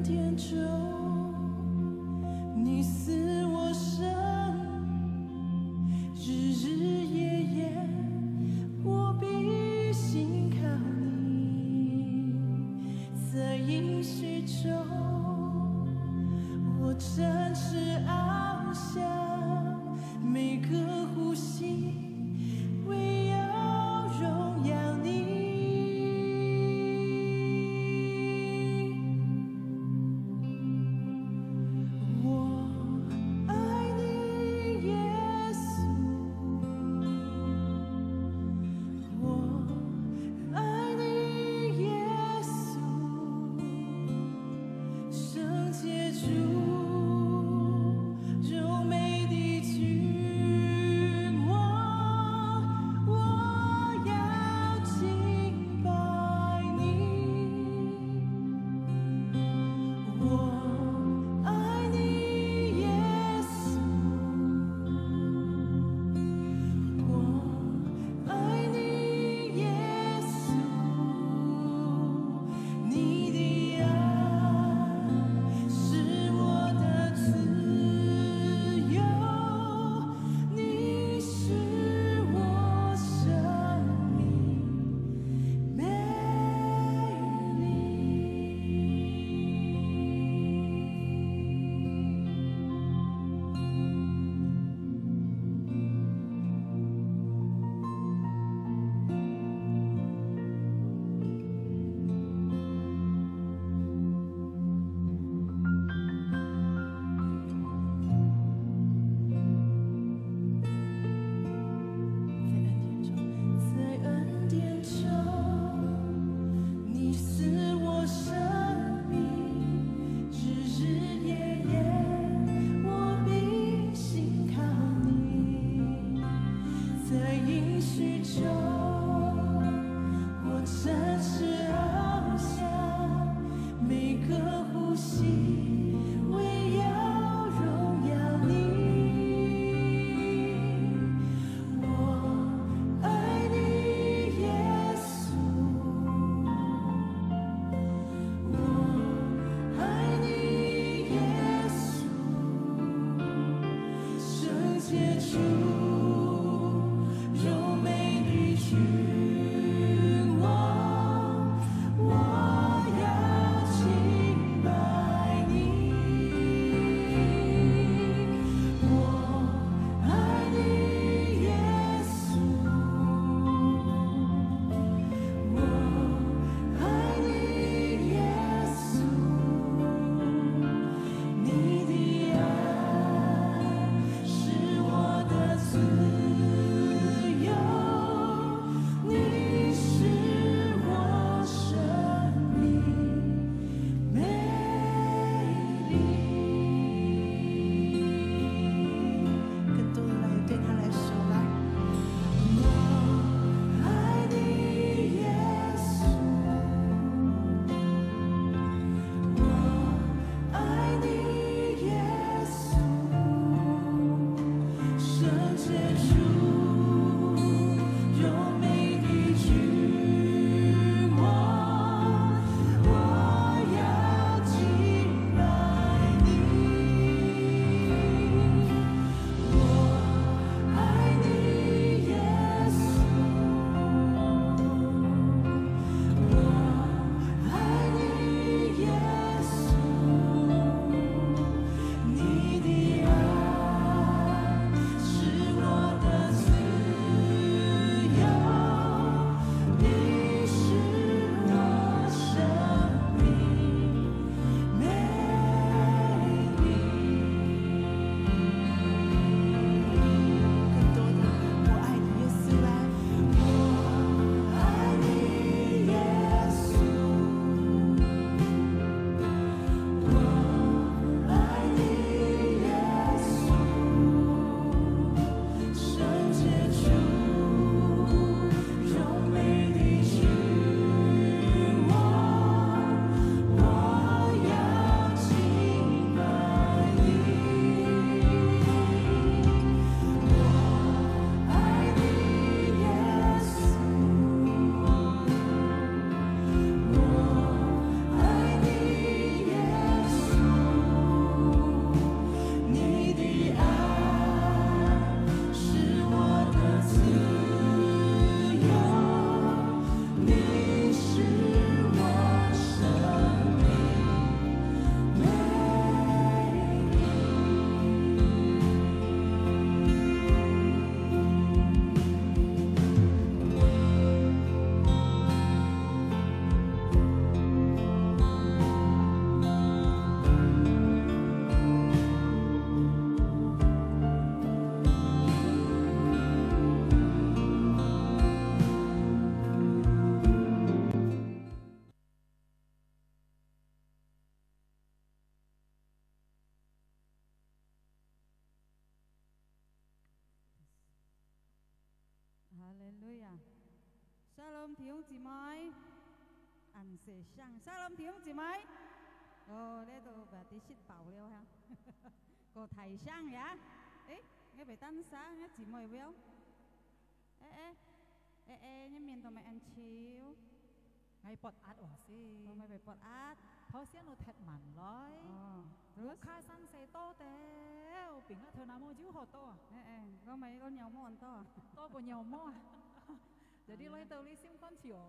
天中，你似我生，日日夜夜，我必信靠你，在应许中，我展翅翱翔，每个呼吸。 唯有荣耀你，我爱你，耶稣，我爱你，耶稣，圣洁主， Hallelujah. Shalom弟兄姊妹，安息上 Shalom弟兄姊妹。哦，呢度把啲雪爆了哈，個提升呀？誒，我被單殺，我姊妹wel。你面同埋安超，ngay bọt át ở xí 同埋被拔壓。 tháo xiên nó thật mặn lối lúc khai sang xe to téo bình á thơ nào mua chú hồ to có mấy con nhau món to của nhiều mò giờ đi lấy tàu đi sim con chiều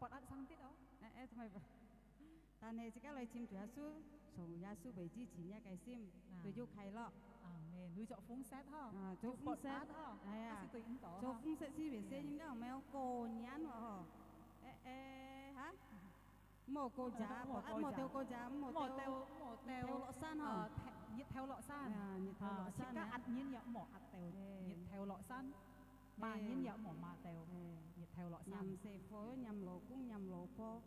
bọt át sang tít đâuทำไมตอนนี้จะก็เลยชิมจุดสู้ส่งยาสู้ไปจีจีเนี่ยไก่ซิมไปยุคใครลอกnè nuôi chậu phúng xét ha chậu phúng xét chậu phúng xét gì về xét những cái mèo cổ nhán mà hả mồ cô giá mồ theo cô giá mồ theo lọ san hả nhiệt theo lọ san chỉ cả ăn nhiên nhở mỏ ăn tèo nhiệt theo lọ san mà nhiên nhở mỏ mà tèo nhiệt theo lọ san nhầm xe phối nhầm lỗ cung nhầm lỗ po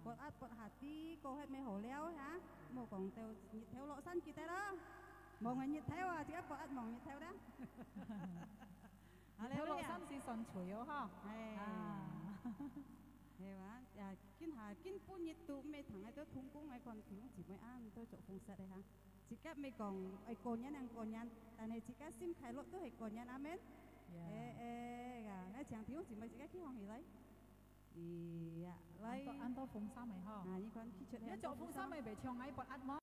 bọt hạt tí cô hết mấy hổ leo hả mồ còn tèo nhiệt theo lọ san kia đó mồ người nhiệt theo à chỉ bọt mồ nhiệt theo đó theo lọ san xí son chuối ha thế mà kinh phu nhiệt tụ mấy thằng ấy tôi thung cung mấy con thiếu chỉ mới ăn tôi chỗ phun sạch đấy ha chỉ các mấy con ấy con nhăn ăn con nhăn tại này chỉ các sim khai lốt tôi hay con nhăn amen gà nó chẳng thiếu chỉ mới chỉ các khi hoàng hỉ lấy thì lấy ăn to phun sa mày ha như con khi chuyện đấy chỗ phun sa mày về chiều ngay bọt ăn mó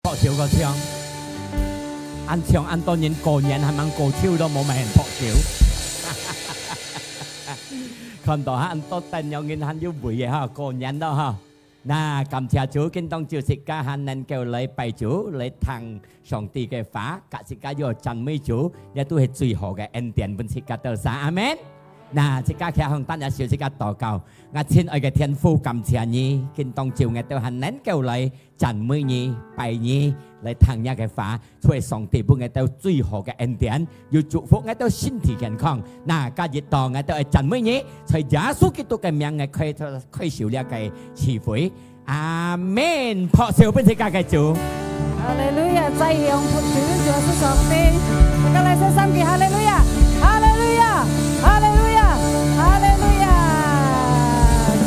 學少個槍，按槍按當然過癮，係咪過超都冇咪人學少。看到按多等有人按要回嘅哈，過癮咯哈。嗱，感謝主，今當照食家限能叫你拜主，你聽上帝嘅話，格食家要讚美主，亦都係最好嘅恩典，本食家得晒，阿門。嗱，即家向單日小即家禱告，我親愛嘅天父感謝你，今當照我都很能夠嚟讚美你、拜你，嚟聽日嘅話，出嚟上帝幫我都最好嘅恩典，要祝福我都身體健康。嗱，今日當我都係讚美你，在耶穌基督嘅名嘅開少呢個慈悲，阿門。破少本食家嘅主，哈利路亞，再用主耶穌上帝，大家嚟聲三句哈利路亞，哈利路亞，哈利路亞。哈利路亞！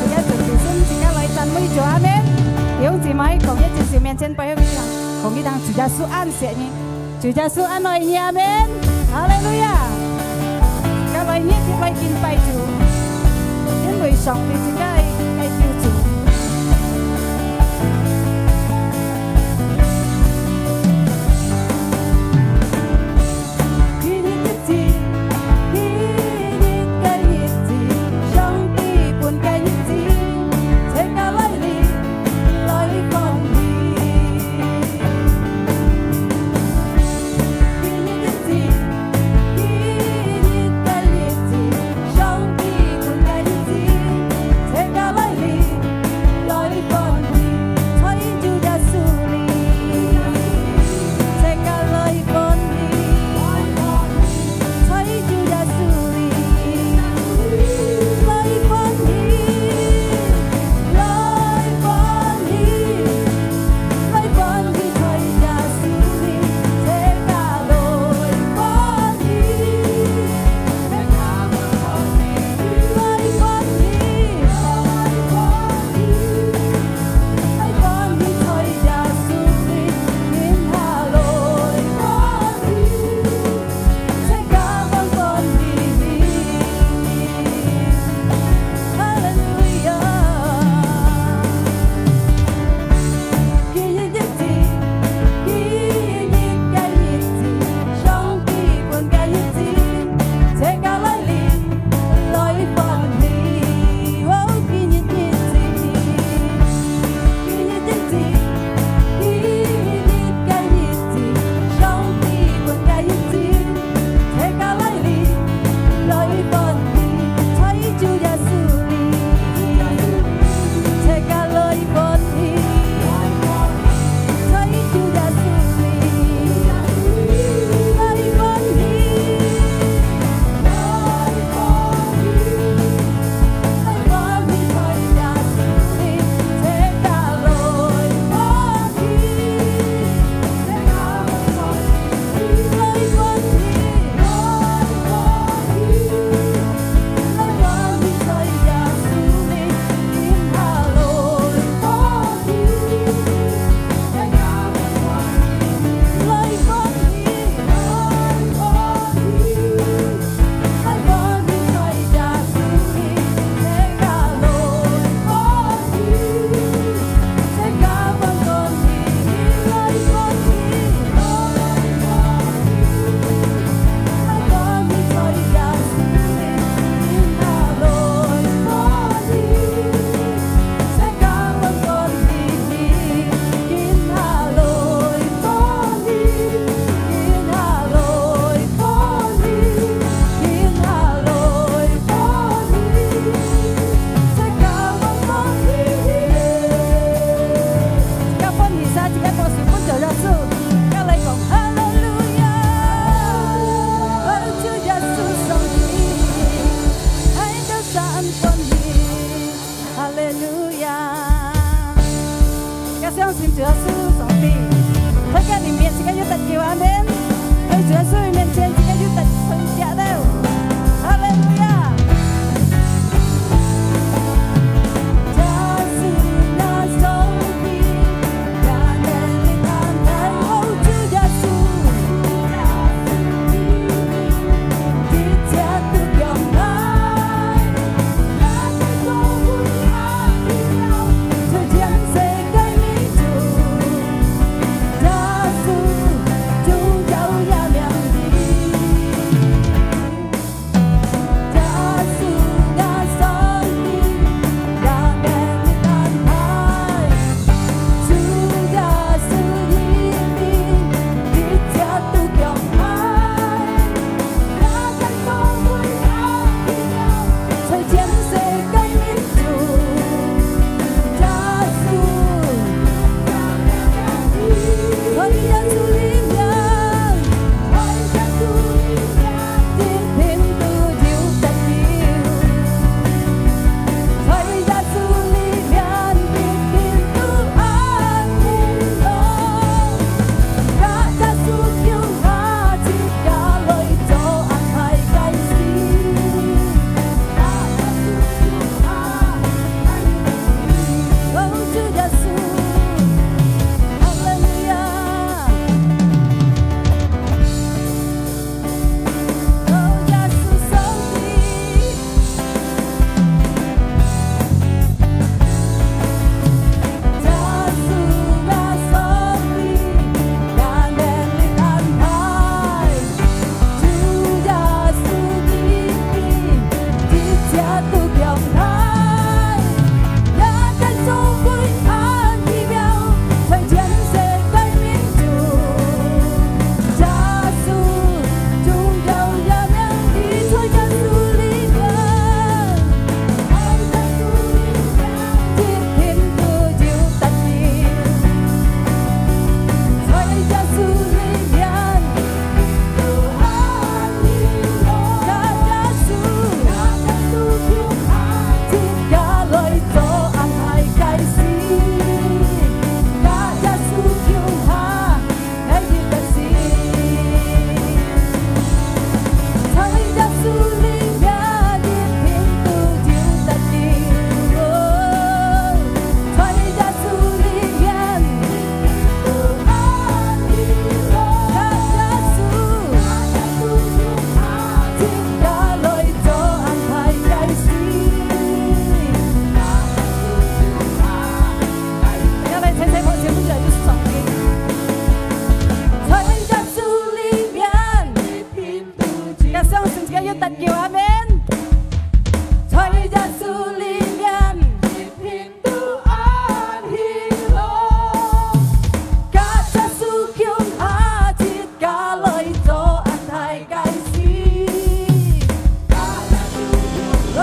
自己做自身，自己來讚美主阿們。弟兄姊妹，共一至少面前拜佢哋，共一堂主耶穌安錫你，主耶穌安慰你阿們。哈利路亞！自己來熱烈來敬拜主，因為上帝自己係救主。Take 要特叫阿們。在耶穌裡面，一片都安喜樂。假耶穌強下節假來做安太解釋。假耶穌強下。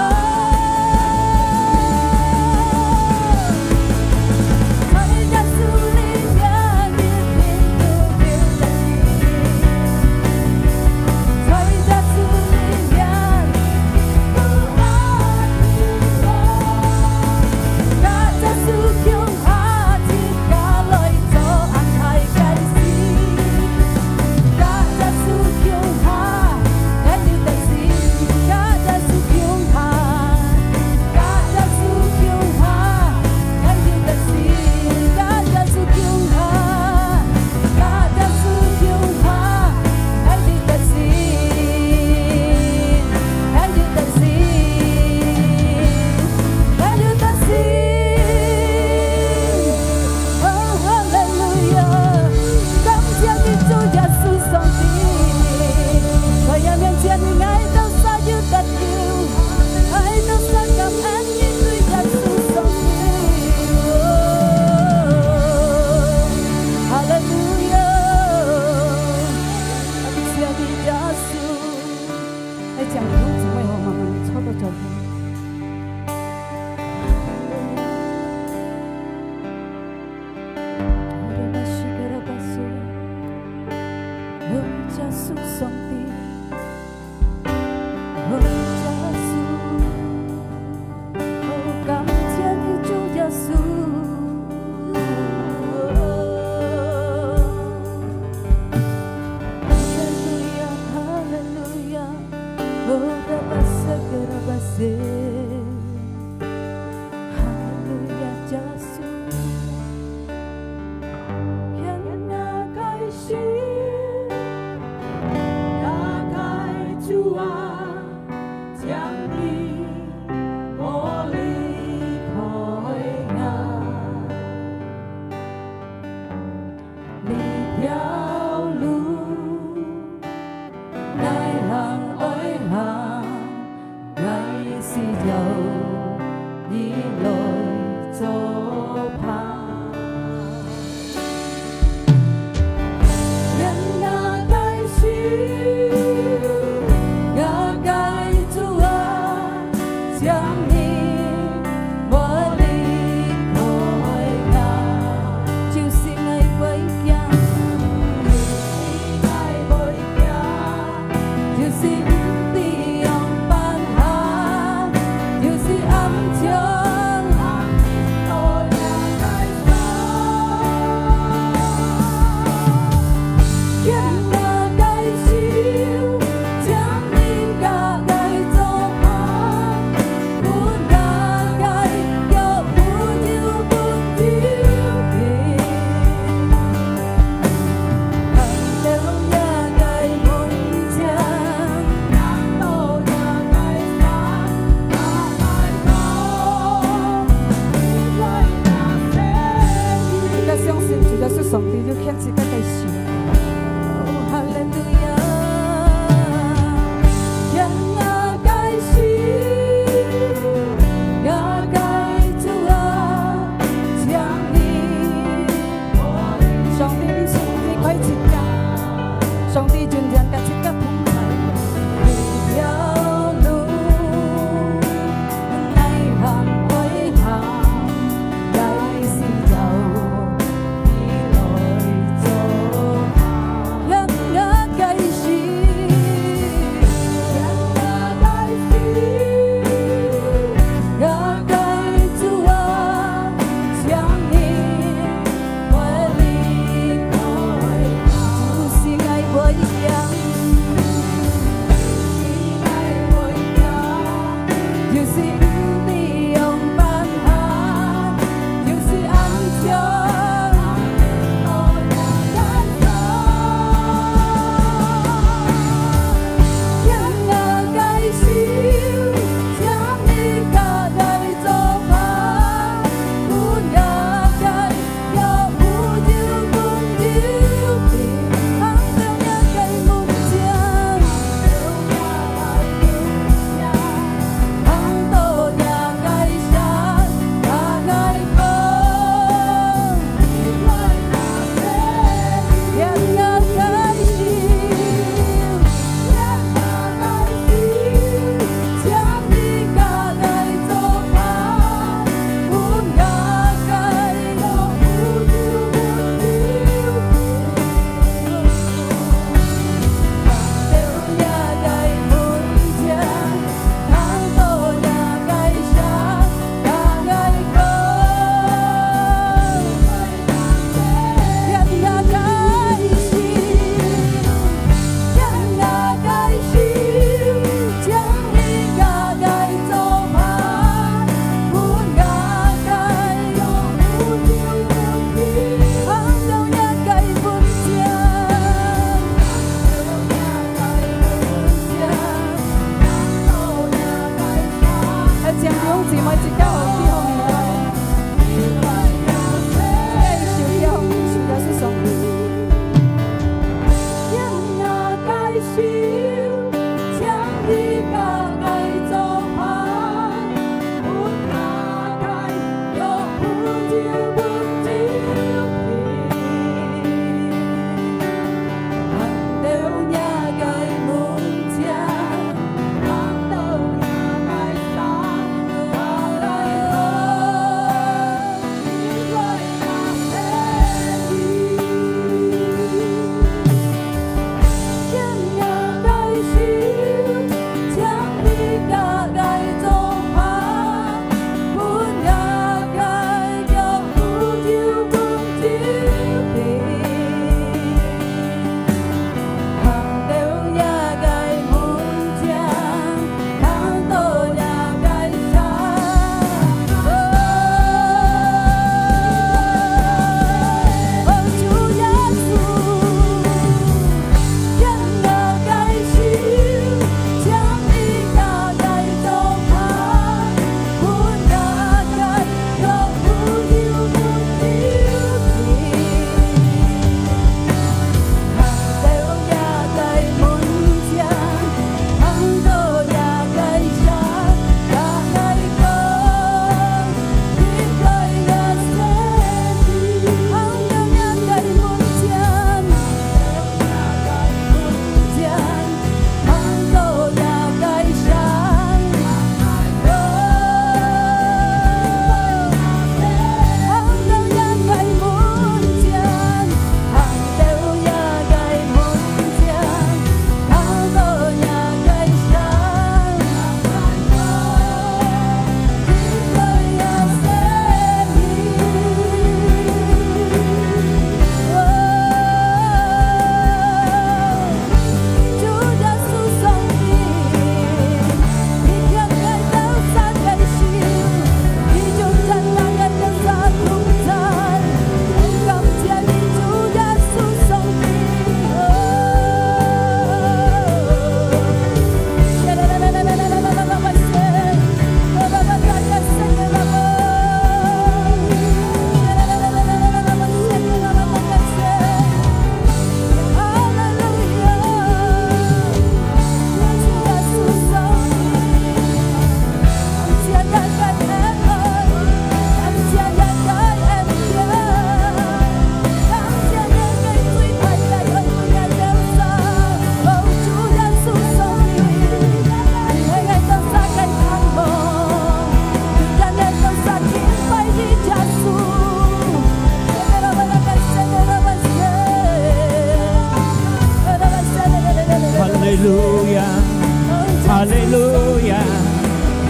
Hallelujah,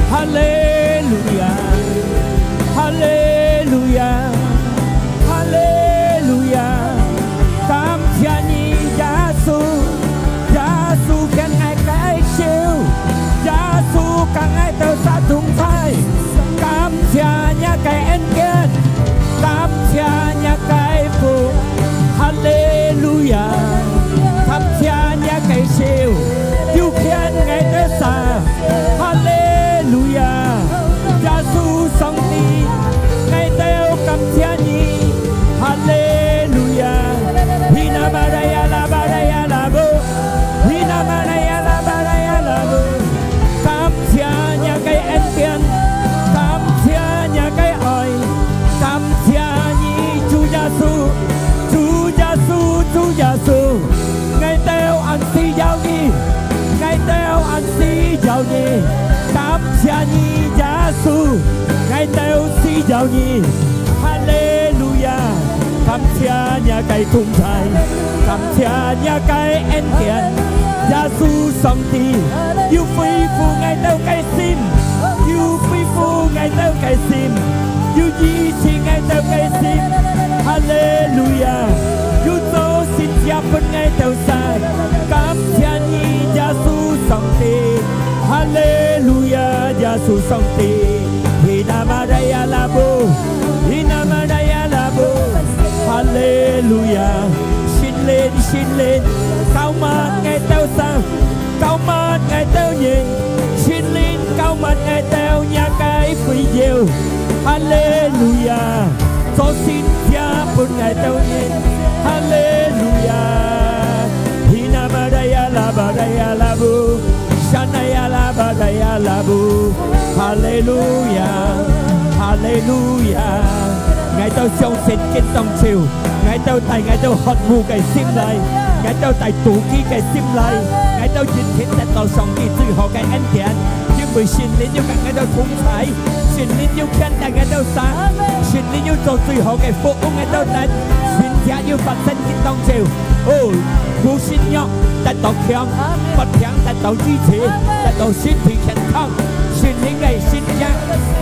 Hallelujah, Hallelujah, Hallelujah. Cảm謝你耶穌，耶穌更愛介紹，耶穌更愛到殺痛快。感謝你嘅恩典，感謝你嘅福，哈利路亞。感謝你嘅笑。yêu khen ngày tế xa Hallelujah Giê-xu sống đi ngày teo cầm chia nhi Hallelujah Hina baraya la baraya la bo Hina baraya la baraya la bo cảm chia nhà cái ân tiền cảm chia nhà cái ơi cảm chia nhi Chúa Giê-xu Chúa Giê-xu Chúa Giê-xu ngày teo ăn si giao đi ngày teo ăn si giàu nhỉ cảm謝你耶穌ngày teo si giàu nhỉ Hallelujah cảm謝你嘅同在感謝你嘅恩典耶穌上帝要恢復ngày teo嘅心要恢復ngày teo嘅心要醫治ngày teo嘅心Hallelujah要做善事本ngày teo sai cảm謝你耶穌上帝Hallelujah Giê-xu上帝 Hina Maria Labo Hina Maria Labo Hallelujah xin lên cao mát ngày teo sang cao mát ngày teo nhìn xin lên cao mát ngày teo nhà cái thấy quý diệu. Hallelujah. Cho xin cha bốn ngày tâu nhiên. Hallelujah. Hina badaya la badaya la bu. Shanaya la badaya la bu. Hallelujah. Hallelujah. Ngài tao song xin kinh tông chiều. Ngài tao tại ngài tao hot mù cái sim lại. Ngài tao tại tủ ký cái sim lại. Ngài tao nhìn thấy tại tao song đi từ họ cái anh thiện. Nhưng bởi xin đến yêu các ngài tao thúng thái. Xin đến yêu khen tại ngài tao sáng. Xin đến yêu cho từ họ cái phụ ngài tao đánh. Xin cha yêu phật sinh kinh tông chiều. Ôi, vô xin nhọc tại tao khéo. Phật khéo tại tao duy trì. Tại tao xin thị khen thăng. Xin đến ngày xin cha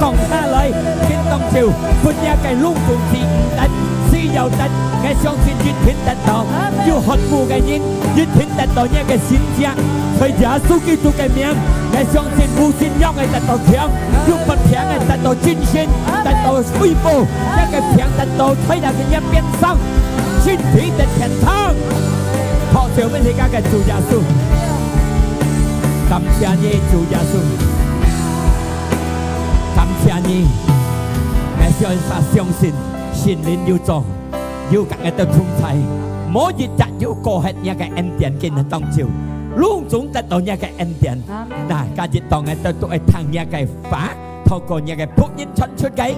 còn xa lời kinh tông chiều. Phật gia cái lung cùng thị đánh. Si giàu đánh. Ngài xong xin duyên thính đánh tao. Yêu hot mù cái nhìn. Duyên thính đánh tao nha cái xin cha. Thời giá số ký tu cái miệng. Ngài xong xin vô xin nhọc ngài tại tao khéo. Yêu Phật khéo ngài tại tao chính xin. Tại tao uy bồ. Nha cái khéo tại tao thấy là cái nhà biến xong. Xin thí đánh khen thăng. Họ siêu bên thì các cái chủ gia sư. Cảm謝你主耶穌，感謝你，我相信信念要做，要各人都通齊，每日就要過hết những cái恩典kinh當照，luôn chúng ta到những cái恩典，嗱，今日當我哋都係聽những cái法，透過những cái福音傳出嘅，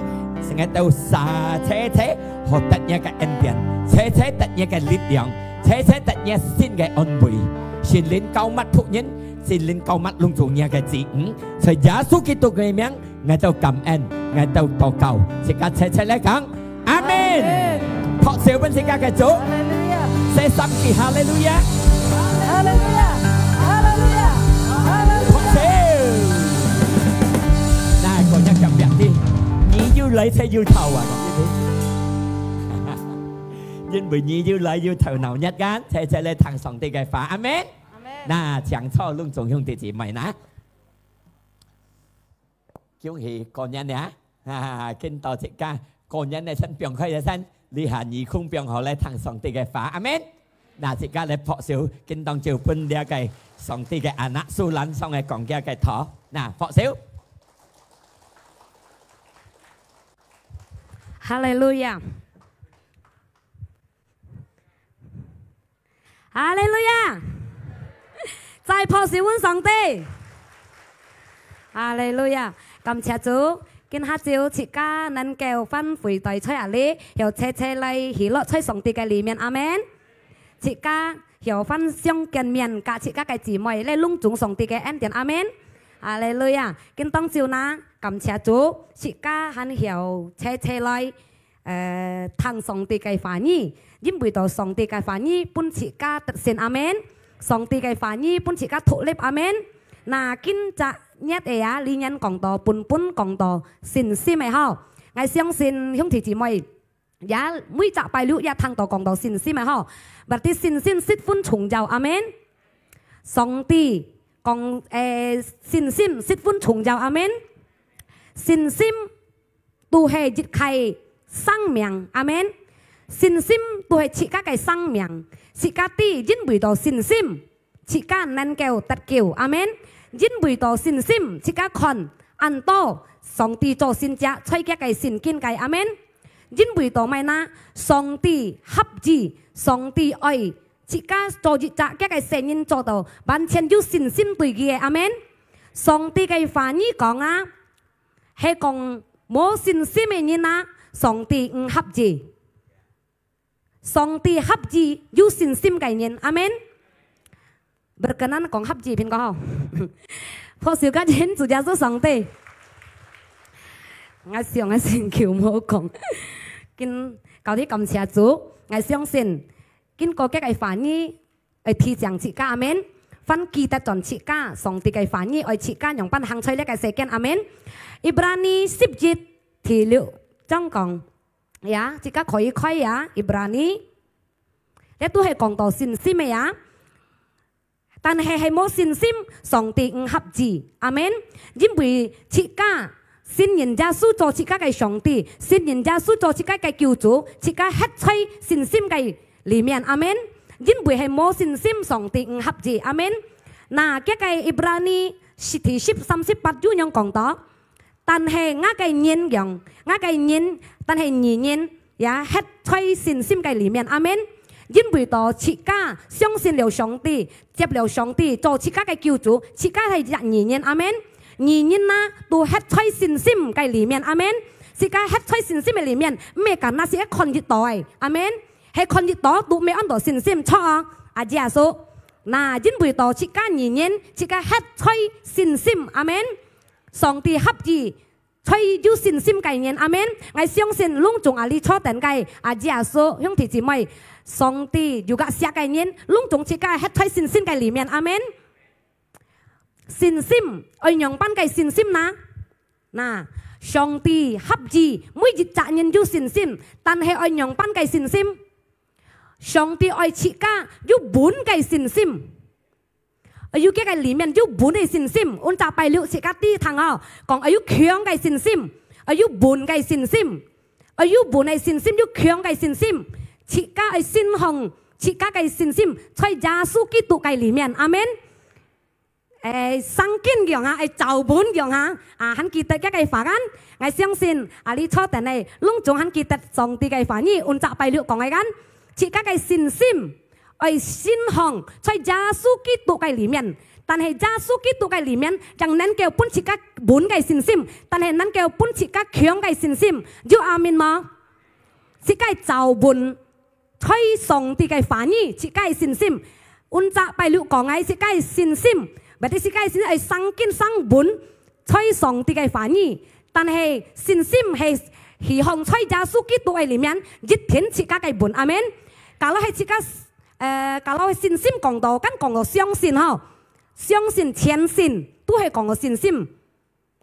成日都撒車車學得những cái恩典，車車得những cái力量，車車得những新嘅安慰，信念高乜福音。Xin linh cầu mắt lung trùng nhà cái gì Thời giá số kỹ tục người miếng Ngài tao cảm ơn Ngài tao tổ cầu Xin các sẽ lấy cắn Amen Thọ siêu bên xin các cái chỗ Sẽ xăm kỳ Hallelujah Hallelujah. Hallelujah. Thọ siêu Này còn nhắc cảm nhận đi Nhí dư lấy sẽ dư thầu à Nhưng bởi nhí dư lấy dư thầu nào nhất gán Sẽ lên thằng sống tì cái phá Amen Nà chẳng cho lung trùng hương tỷ chỉ mày ná Kiều hì con nhân nhá Kinh tỏ chị ca Con nhân này sân biong khơi ra sân Lý hà nhí khung biong họ lại thằng sống tì cái phá Amen Nà chị ca lại phọ xíu Kinh tông chiều phân đea cái sống tì cái ảnh su lắn xong rồi còn kia cái thỏ Nà phọ xíu Hallelujah Hallelujah 再破小碗上帝，哈利路亞！感謝主，今下朝切家能夠分回對出嚟呢，又車車嚟喜樂吹上帝嘅裏面，阿門。切家又分相見面，隔切家嘅姊妹嚟隆重上帝嘅恩典，阿門。哈利路亞！今當朝那感謝主，切家很又車車嚟聽上帝嘅話語，因為到上帝嘅話語本切家得勝，阿門。上帝嘅話語本切家ถูกเล็บอาเมน嗱今จะnhất呀ลีnhân講道本講道信心咪好我相信兄弟姊妹也每集拜六也聽到講道信心咪好บัดนี้信心10分重要อาเมน上帝講信心10分重要อาเมน信心都係一開生命อาเมน信心都係切家嘅生命切家啲因為到信心切家能夠得救阿門因為到信心切家看安多上帝做善者吹家嘅善見嘅阿門因為到咩นะ上帝合意上帝愛切家做業者家嘅聖人做到完全有信心對嘅阿門上帝嘅話語講啊係講冇信心嘅人啊上帝唔合意上帝合意有信心概念，阿門。Berkenan 講合意邊個好？破少家人主耶穌上帝，我上先橋冇講，見舊啲感謝主，我相信經過嘅反應，提倡自家阿門，分記得盡自家上帝嘅反應，愛自家用品行出呢個世間阿門。Ibrani 10節提了將講。呀，自家可以開呀，Ibrani，你都係講到信心嘅呀，但係冇信心，上帝唔合意，阿門。因為自家信人耶穌做自家嘅上帝，信人耶穌做自家嘅救主，自家hết吹信心嘅裏面，阿門。因為係冇信心，上帝唔合意，阿門。嗱，嘅Ibrani 10:38有樣講到。但係我嘅人樣，我嘅人，但係語言也喺在信心嘅裡面，阿們。因為到自家相信了上帝，接了上帝做自家嘅救主，自家係語言，阿們。語言啦，都喺在信心嘅裡面，阿們。自家喺在信心嘅裡面，咩กัน那是一คนจิตต่อย，阿們。係คนจิตต่อ都ไม่อันต่อ信心，錯啊，阿姐阿叔。嗱，因為到自家語言，自家喺在信心，阿們。上帝合意。吹有信心嘅人，阿們，我相信攏仲阿哩錯定嘅阿姐阿叔兄弟姊妹，上帝有個寫嘅人，攏仲自家喺吹信心嘅裡面，阿們。信心，愛用班嘅信心啦，嗱，上帝合意每一責任有信心，但係愛用班嘅信心，上帝愛自家有本嘅信心。有幾個裡面有本嘅信心，我就拜了自家啲堂啊，講有強嘅信心，有本嘅信心，有本嘅信心，有強嘅信心，自家嘅信仰，自家嘅信心，在耶穌基督嘅裡面，阿們。聖經樣啊，照本樣啊，很記得一個法案，我相信你初定嚟，攏總很記得上帝嘅法語，我就拜了講嘅緊，自家嘅信心。信仰在耶穌基督嘅裡面，但係耶穌基督嘅裡面，ยัง能夠本自家本嘅信心，但係能夠本自家強嘅信心，有阿們嗎？自家照本在上帝嘅法語，自家嘅信心，我就拜了講嘅自家嘅信心，或者自家嘅信心係生經生本在上帝嘅法語，但係信心係希望在耶穌基督嘅裡面，一天自家嘅本，阿們。假如係自家假如信心講到，跟講到相信嗬，相信虔信都係講到信心。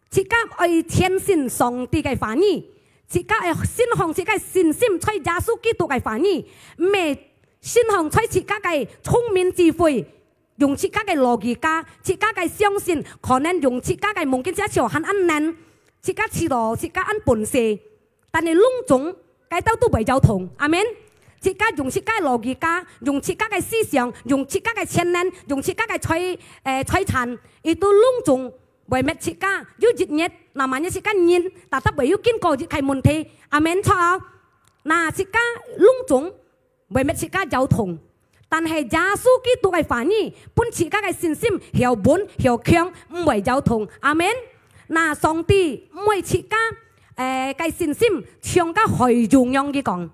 自家愛虔信上帝嘅法語，自家愛信仰自家信心，在耶穌基督嘅法語，唔係信仰在自家嘅聰明智慧，用自家嘅邏輯家，自家嘅相信，可能用自家嘅夢見一條很安難，自家知道自家安本事，但係攏總計到都未有同，阿們。自家用自家邏輯家，用自家嘅思想，用自家嘅潛能，用自家嘅財產，亦都攏總為乜自家有熱熱，嗱萬一自家人，但得為要經過熱係問題，阿們錯。嗱自家攏總為乜自家有同，但係耶穌基督嘅法語，本自家嘅信心又本又強，唔為有同，阿們。嗱上帝唔為自家嘅信心，唱家係用樣嘅講。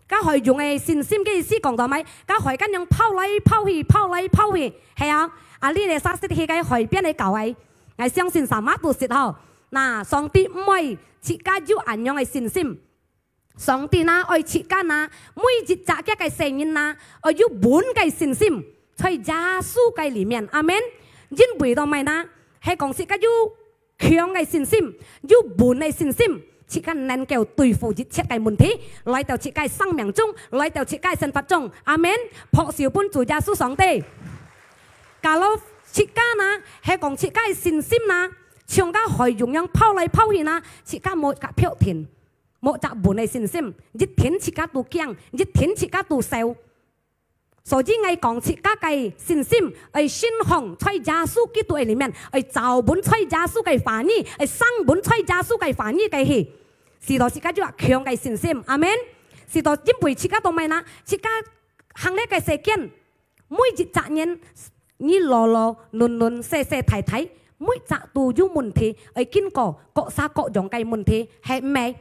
家係用嘅信心嘅意思講到咪？家係咁樣拋嚟拋去，拋嚟拋去，係啊！啊呢個沙式嘅嘅係邊嚟搞嘅？我相信什麼都是嗬。嗱，上帝唔係自家有咁樣嘅信心，上帝呐愛自家呐每一隻嘅聲音呐，愛有本嘅信心，在耶穌嘅裡面，阿們。因為到咪呐，係講自家有強嘅信心，有本嘅信心。自家能夠對付一切嘅問題，來到自家生命中，來到自家生活中，阿們。朴少本主耶穌上帝，假如自家呐係講自家嘅信心呐，唱家係用樣拋嚟拋去呐，自家冇夾票田，冇集本嘅信心，一天自家都驚，一天自家都笑。所以我講自家嘅信心，係信仰在耶穌基督嘅裡面，係照本在耶穌嘅法語，係生本在耶穌嘅法語嘅戲，是到自家就話強嘅信心，阿們。是到因為自家到咪啦，自家行呢個世間，每一責任你羅羅輪輪細細睇睇，每責都有問題，係經過各式各樣嘅問題，係咪？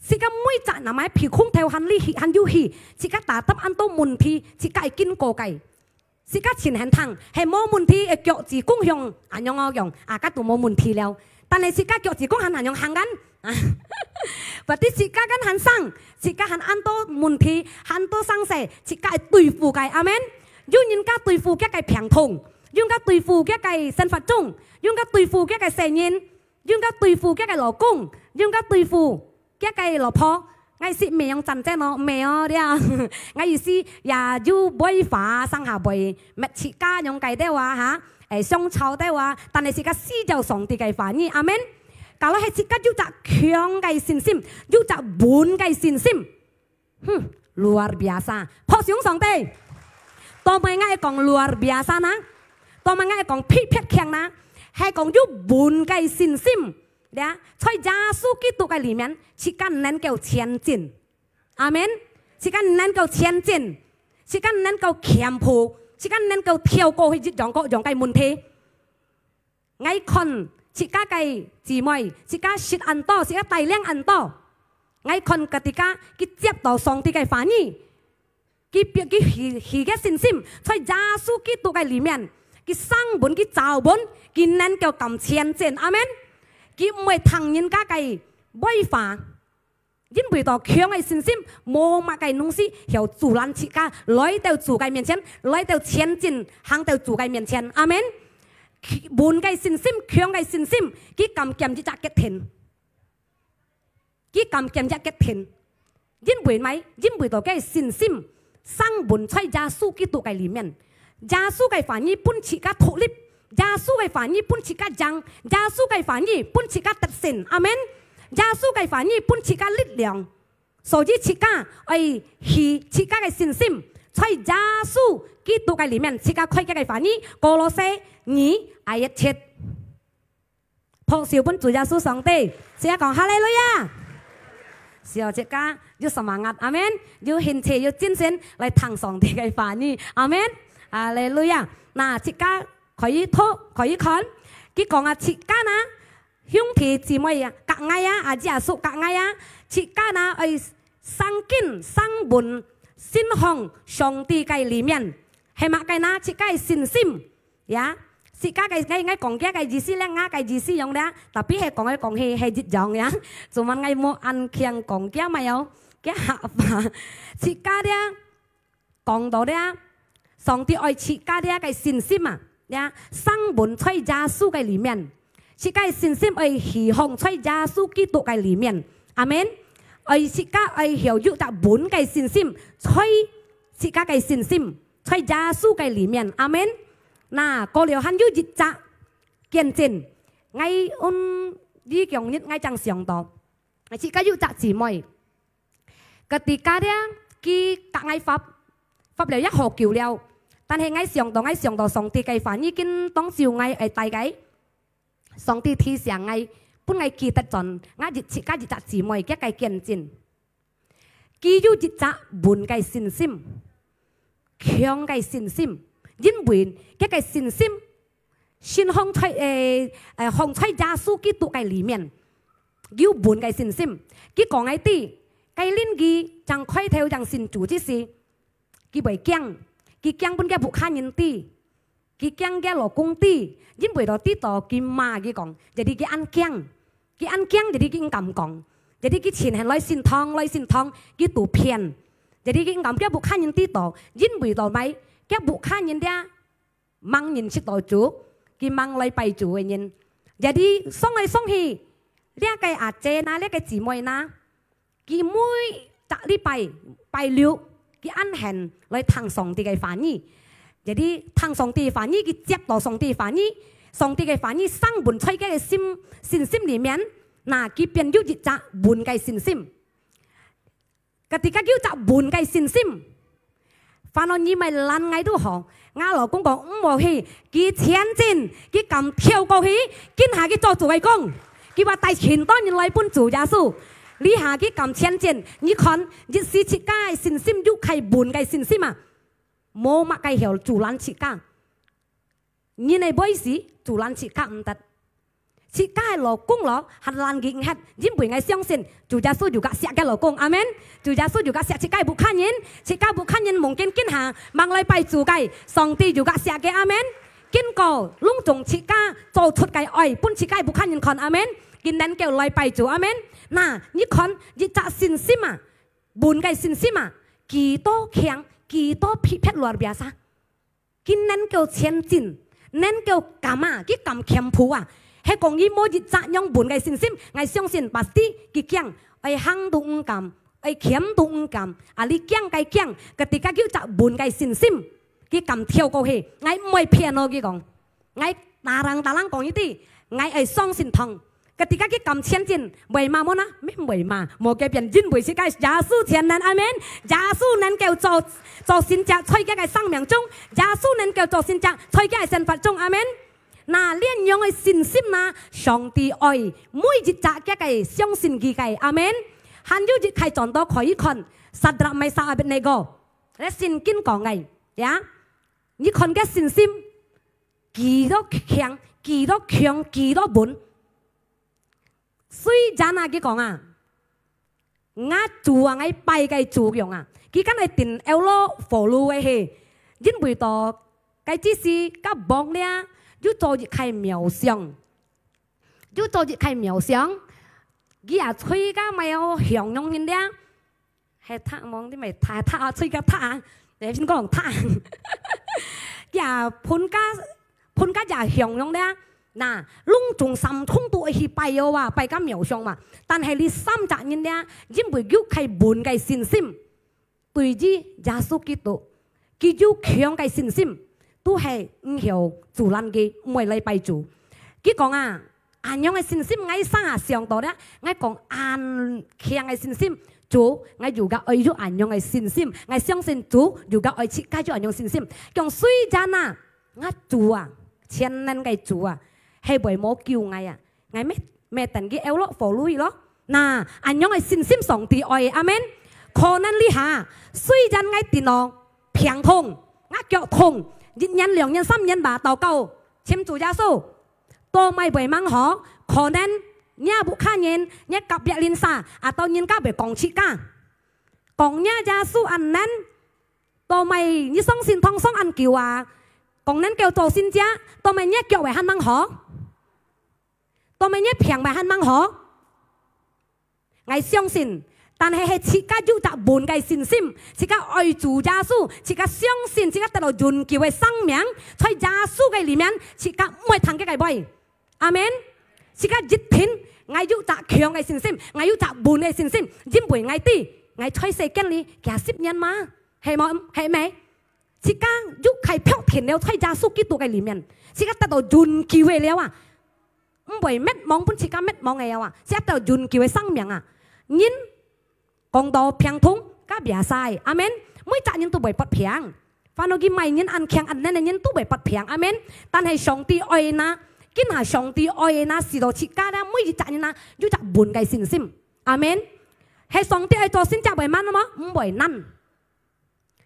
自家每隻嗱買皮空條很厲很有氣，自家打得很多問題，自家係經過嘅，自家前行堂係冇問題，係腳趾公向安樣我用，家都冇問題了。但係自家腳趾公行樣行緊，或者自家緊行生，自家行很多問題，很多生死，自家係對付嘅，阿們。有人家對付嘅係平痛，有人家對付嘅係生活中，有人家對付嘅係成人，有人家對付嘅係老公，有人家對付。一個老婆，我是沒有真正咯，沒有啲我意思也有違法生下輩，咪自家用計的話嚇，相吵的話，但係自家施就上帝嘅法語，阿們。假如係自家有隻強嘅信心，有隻本嘅信心，luar biasa，破上上帝。當咪我講 luar biasa 啦，當咪我講撇撇強啦，係講有本嘅信心。呀，在耶稣基督嘅里面，是間能夠前進，阿門。是間能夠前進，是間能夠強迫，是間能夠跳過去樣嘅問題。我看是家嘅姊妹，是家識很多，是家大量很多。我看佢哋家佢接到上帝嘅話語，佢嘅信心，在耶穌基督嘅里面，佢生本佢造本，佢能夠咁前進，阿門。佢唔係聽人家嘅威化。因為到強嘅信心，冇乜嘅東西，由主人自家來到主嘅面前，來到前進，行到主嘅面前，阿門。滿嘅信心，強嘅信心，佢咁堅一隻嘅田，佢咁堅一隻嘅田。因為咪？因為到嘅信心，生滿在耶穌基督嘅裡面，耶穌嘅話語本自家脫離，耶穌嘅話語本自家講，耶穌嘅話語本自家得勝，阿門。耶穌嘅話語本自家力量，所以自家係自家嘅信心，在耶穌基督嘅裡面，自家開嘅話語，歌羅西2:17，朴少本主耶穌上帝，自家講哈利路亞，是哦，自家要semangat，阿門，要獻切，要精神嚟聽上帝嘅話語，阿門，哈利路亞。嗱，自家可以看，佢講啊，自家啊。兄弟姊妹啊，隔嗌啊，阿姐阿叔隔嗌啊，自家呢係生根生本信奉上帝嘅裡面，係乜嘅呢？自家係信心呀，自家嘅我講嘅意思咧，我嘅意思用咧，特別係講係係一樣呀，做乜我冇按強講嘅咪有嘅下法，自家咧講到咧，上帝愛自家咧嘅信心啊，呀，生本在耶穌嘅裡面。自家信心係希望在耶穌基督嘅裡面，阿門。係自家係曉得本嘅信心，在自家嘅信心，在耶穌嘅裡面，阿門。嗱，過了很有日子見證，我呢樣日我正想到，自家有隻姊妹，個地家咧，佢隔我發了一號叫了，但係我想到上帝嘅話已經當照我係大計。上帝提醒我，本來記得盡，我自家一隻姊妹嘅嘅見證，佢有一隻滿嘅信心，強嘅信心，因為嘅嘅信心，信奉在奉在耶穌基督嘅裡面，有滿嘅信心。佢講一啲，佢拎佢將開頭將信主之時，佢袂驚，佢驚本嘅不看人啲。佢驚嘅老公啲，因為到啲度佢罵佢講，jadi佢安驚jadi佢咁講，jadi佢前係來信堂，佢杜騙，jadi佢咁嘅不看人啲度，因為到咪嘅不看人啲mang人識到主，佢mang來拜主嘅人，jadi送嚟送去，呢個阿姐呐，呢個姊妹呐，佢每個禮拜六，佢安閒來聽上帝嘅話語。jadi 聽上帝嘅話語，佢接到上帝嘅話語，上帝嘅話語生滿在嘅信心裡面，嗱佢變咗一隻滿嘅信心。ketika叫隻滿嘅信心，反而你咪爛嗌都好，我老公講唔好去，佢前進，佢咁跳過去，跟下佢做主嘅工，佢話帶全多人來本主耶穌，你下佢咁前進，你看一時之間嘅信心又係滿嘅信心啊！冇乜嘅曉主人自家，你哋唔是主人自家唔得，自家係老公咯，係爛嘅hết，因為我相信主耶穌juga siap嘅老公，阿門。主耶穌juga siap自家不看人，自家不看人mungkin跟下mang來拜主嘅，上帝juga siap嘅，阿門。經過隆重自家做出嘅愛，本自家不看人看，阿門。見人叫來拜主，阿門。嗱，你看一隻信心啊，滿嘅信心啊，幾多強？幾多批評luar biasa，佢能夠前進，能夠咁啊，佢咁強迫啊，係講佢冇一隻樣滿嘅信心，我相信pasti佢講，係行都唔敢，係強都唔敢，啊你講嘅講，ketika佢隻滿嘅信心，佢咁跳過去，我唔會騙我佢講，我大人講呢啲，我係相信同。ketika kita kam前進，為嘛麼呢？咩為嘛？冇改變，因為是個耶穌前人，阿門。耶穌能夠做先知，在佢嘅生命中，耶穌能夠做先知，在佢嘅生活中，阿門。那連樣嘅信心呐，上帝愛每一隻嘅相信佢嘅，阿們。還有一係撞到可以看，撒德米撒阿別尼哥，你聖經講嘅，呀，你看嘅信心幾多強，幾多強，幾多本。雖然啊，佢講啊，我做啊，我拜嘅作用啊，佢梗係定 L 咯 follow 嘅係，因為到嘅只是甲幫咧，要做一係妙想，要做一係妙想，佢啊吹個咪有響用人咧，係他望啲咪他啊吹個他，你先講他，佢啊判家就響用咧。嗱，攏仲三衝到去拜嘅話，拜個廟上嘛。但係你三隻人咧，因為要係滿嘅信心，對住耶穌基督，佢要強嘅信心，都係唔曉做難嘅，唔係嚟拜主。佢講啊，安樣嘅信心，我生下上到咧，我講安強嘅信心，主我有個愛要安樣嘅信心，我相信主有個愛切解咗安樣信心。講雖然啊，我主啊，千年嘅主啊。係為冇叫我啊，我咩等佢 L 咯 follow 咯，嗱，安樣嘅信心上帝愛，阿們。可能你下，雖然我電腦平痛，我腳痛，1年2年3年吧，禱告簽主耶穌，都咪為มั่ง可，可能你不看人，你夾別人啥，啊到人家別講切家，講你耶穌安นั้น都咪你相信通雙安叫啊，講นั้น叫做信者，都咪你腳為很มั่ง可。當咪一平咪很มั่ง可，我相信，但係自家要集滿嘅信心，自家愛主耶穌，自家相信，自家得到榮耀嘅生命，在耶穌嘅裡面，自家唔會停嘅嘅背，阿們，自家熱天，我要集強嘅信心，我要集滿嘅信心，因為我啲，我在世間裡幾10年嘛，係冇係咪？自家要係漂田了，在耶穌基督嘅裡面，自家得到榮耀嘅了啊！唔會滅亡，本自家滅亡嘅啊！即係到永久嘅生命啊！人講到平通，加別晒，阿們。每隻人都會不平，反而佢咪人安強安靚嘅人都會不平，阿們。但係上帝愛那，見下上帝愛那，是到自家咧，每一隻人啊，要集滿嘅信心，阿們。係上帝愛做先至為乜啊嘛？唔會難，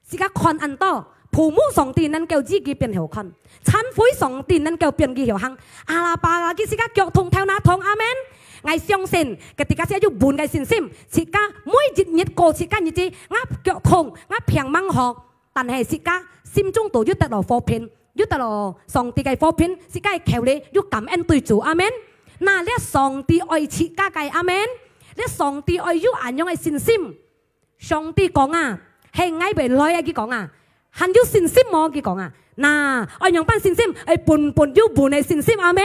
自家看安多。父母上帝能夠自己變好看，懺悔上帝能夠變佢好行。阿拉巴拉佢自家腳痛頭那痛，阿們。我相信佢哋家先要滿嘅信心，自家每一日過自家日子，我腳痛，我平掹學，但係自家心中都要得到和平，要得到上帝嘅和平，自家求你要感恩對主，阿們。嗱，你上帝愛自家嘅，阿們。你上帝愛要安樣嘅信心，上帝講啊，係我俾女啊，佢講啊。還有信心冇？佢講啊，嗱，我用翻信心，係半要半嘅信心，阿們，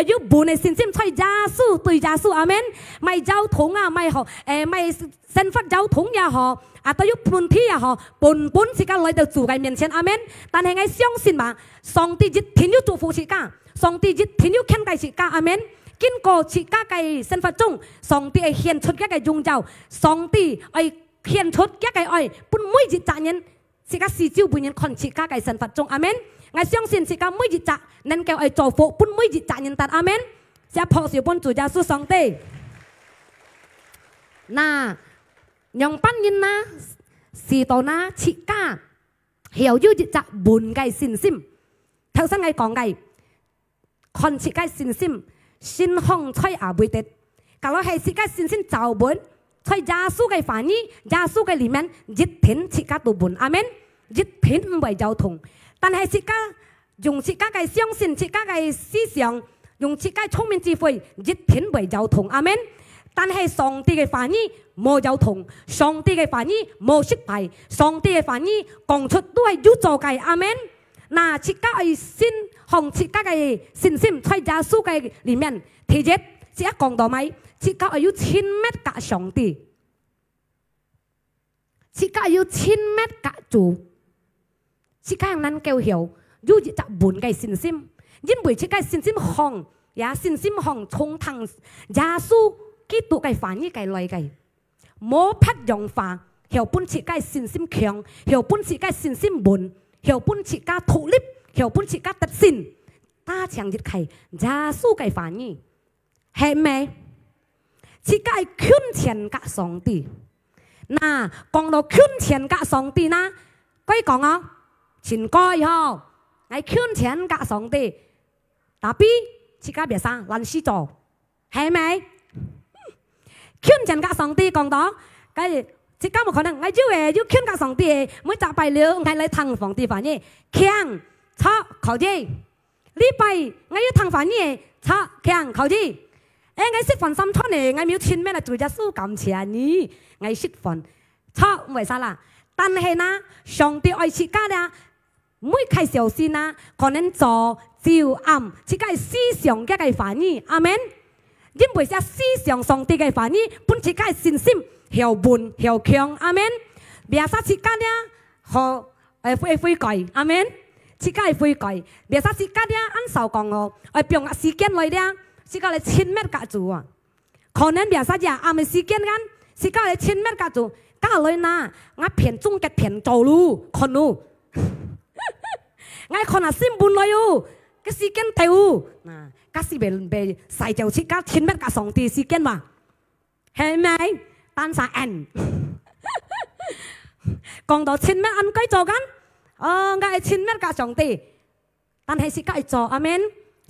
要半嘅信心，在耶穌對耶穌，阿們，咪交通啊，咪學，咪神法交通也好，啊都要半天也好，半自家來到主嘅面前，阿們。但係我相信嘛，上帝一天要祝福自家，上帝一天要傾計自家，阿們。經過自家嘅神法中，上帝係獻出一個榮耀，上帝係獻出一個愛，本每一責任。自家是照本人看自家嘅神法中，阿們。我相信自家每一集能夠去造福本每一集人達，阿們。只破少本主耶穌上帝。嗱，讓班人啦，是到啦自家係要一集滿嘅信心。頭先我講嘅，看自家信心，先空吹阿背的，假如係自家信心造本。在耶穌嘅範圍，耶穌嘅裡面，一天自家都滿，阿們。一天唔會交通，但係自家用自家嘅相信、自家嘅思想、用自家聰明智慧，一天會交通，阿們。但係上帝嘅範圍冇交通，上帝嘅範圍冇失敗，上帝嘅範圍講出都係要做嘅，阿們。嗱，自家係先向自家嘅信心，在耶穌嘅裡面，第一，自家講到咪？自家要親密กับ上帝，自家要親密กับ主，自家能夠曉要集滿嘅信心，因為自家信心向也信心向從騰耶穌基督嘅範圍嘅來嘅，冇不用化，曉本自家信心強，曉本自家信心滿，曉本自家獨立，曉本自家得勝， ta chẳng dịch khải gia su cái phản nhỉ hệ mẹ chỉ cái khuyên tiền cả song tỷ na còn đó khuyên tiền cả song tỷ na quay còn không chính coi ho ngay khuyên tiền cả song tỷ tapi chỉ cái biết sao làm gì cho hệ mẹ khuyên tiền cả song tỷ còn đó cái chỉ cái một khả năng ngay chú về chú khuyên cả song tỷ mới trả bài liệu ngay lấy thằng phòng tỷ phản nhỉ khen cho khẩu gì lý bài ngay thằng phản nhỉ cho khen khẩu gì ngay識份心出嚟，ngay秒錢咩啦？做隻書咁錢你，ngay識份錯為啥啦？但係呢，上帝愛切家咧，每開小事呢，可能做照暗，切家係思想嘅嘅反應，阿門。因為係思想上帝嘅反應，本切家係信心又笨又強，阿門。別殺切家咧，學悔改，阿門。切家係悔改，別殺切家咧，按手講我，並個時間內咧。si kau le 1000 meter kat tu ah. Konon biasa aja, ame sikian kan, si kau le 1000 meter kat tu, kalau na, ngapain ket pian jolu, konu, ngai kona simbun loyu, kesikian tahu, nah, kasih be sai jauh si kau 1000 meter kat song ti sikian mah, hei mai, tan sa en, kong do 1000 meter an kai jo kan, ngai 1000 meter kat song ti, tan hei si kau jo, amen.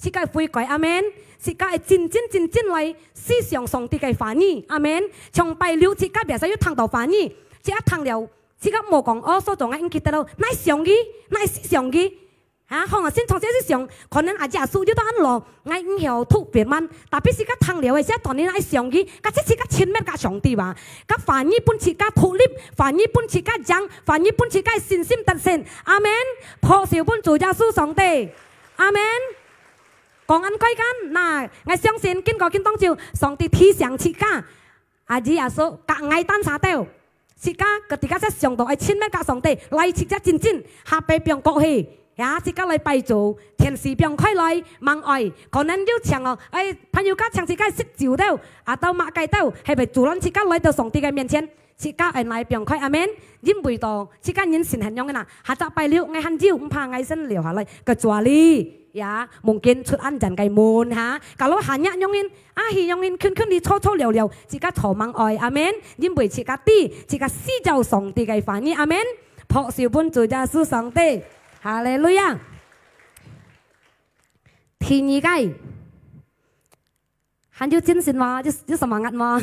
Si cái vui quậy amen, si cái chín lại,思想上帝嘅反應amen，從拜了si cái 別使要聽到反應，si一聽了si cái冇講所做嘅應記得咯，乃上嘅，乃思想嘅，嚇，可能先從這思想，可能阿姐數咗都安落，嗌唔曉突別man，但係si cái 聽了嘅時候，當然乃上嘅，嗰啲si cái 前面嘅上帝話，嗰反應本si cái 突立，反應本si cái 講，反應本si cái 信心得勝，amen，破少本做耶穌上帝，amen。講安歸間，嗱，我相信經過經當照，上帝提醒切家，阿姐阿叔隔嗌單沙掉，切家ketika saya上到係1000 meter上帝，嚟切家戰戰，下邊變國氣，呀，切家嚟拜做，天使變開來望愛，可能要搶哦，朋友家搶切家識照掉，到馬街掉，係咪主人切家來到上帝嘅面前？切家係嚟變開，阿門，因為到切家人善行樣嘅嗱，下集拜了，嗌恨招，唔怕嗌身聊下嚟個助理。Ya, mungkin cut anjan kai mun ha. Kalau hanya nyongin, nyongin kun di cho liao liao, jika cho mang oi, amen. Nhưng bởi jika si jau song ti kai phản amen. Phọ siêu bun chủ gia sư song ti, hallelujah. Thì nhị cái, hắn yêu chính xin mà, chứ semangat mà.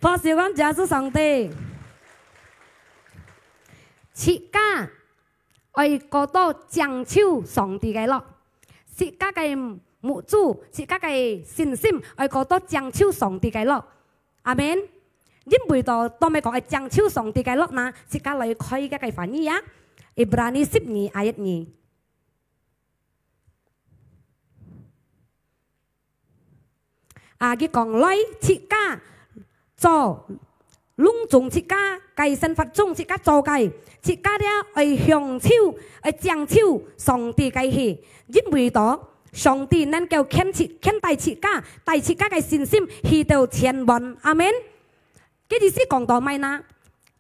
Phọ siêu bun gia sư song ti. Jika oi có to chẳng chiu song ti kai lo. Si các cái mụ chủ, si các cái信心，愛個多將手上帝嘅落，阿門。因為到當咪講係將手上帝嘅落嗱，si các嚟開嘅反義啊。Ibrani 12 ayat 2。佢講來si các做隆重si các計身法中si các做計si các咧係向手係將手上帝嘅氣。因為到上帝能夠牽帶切家嘅信心去到前往，阿門。嘅意思講到咩呢？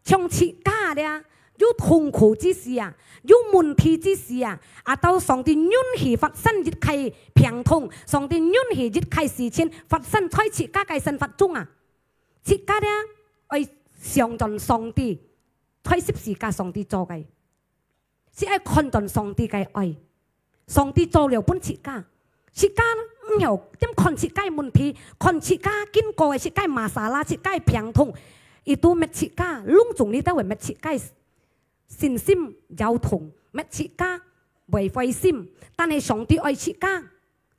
從切家咧有痛苦之事啊，有問題之事啊，到上帝允許發生一切病痛，上帝允許一切事情發生喺切家嘅生活中啊。切家咧係上盡上帝喺十字架上帝做嘅，是係看盡上帝嘅愛。上帝做了本切家，切家唔有點看切家問題，看切家經過嘅切家馬沙拉，切家病痛，亦都乜切家隆重呢都為乜切家信心有痛，乜切家為灰心，但係上帝愛切家，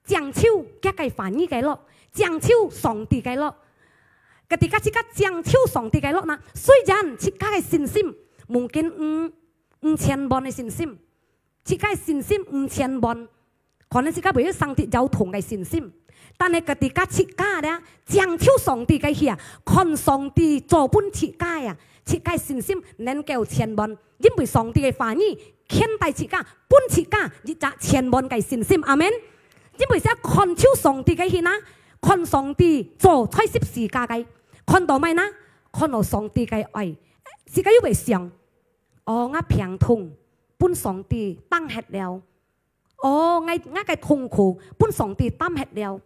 將手嘅嘅反義嘅咯，將手上帝嘅咯，ketika切家將手上帝嘅咯呢，雖然切家嘅信心mungkin 5000 bon嘅信心。切家信心5000 bon， 可能切家為咗上帝有同嘅信心，但係ketika切家咧將手上帝嘅嘢，看上帝做本切家啊，切家信心能夠1000 bon， 因為上帝嘅反應牽帶切家本切家亦就1000 bon嘅信心，阿門。因為係看手上帝嘅嘢啦，看上帝做喺十字架嘅，看到咩呢？看到上帝嘅愛，自己要為想，我病痛。本上帝當吃了， ngay cái痛苦本上帝擔吃了。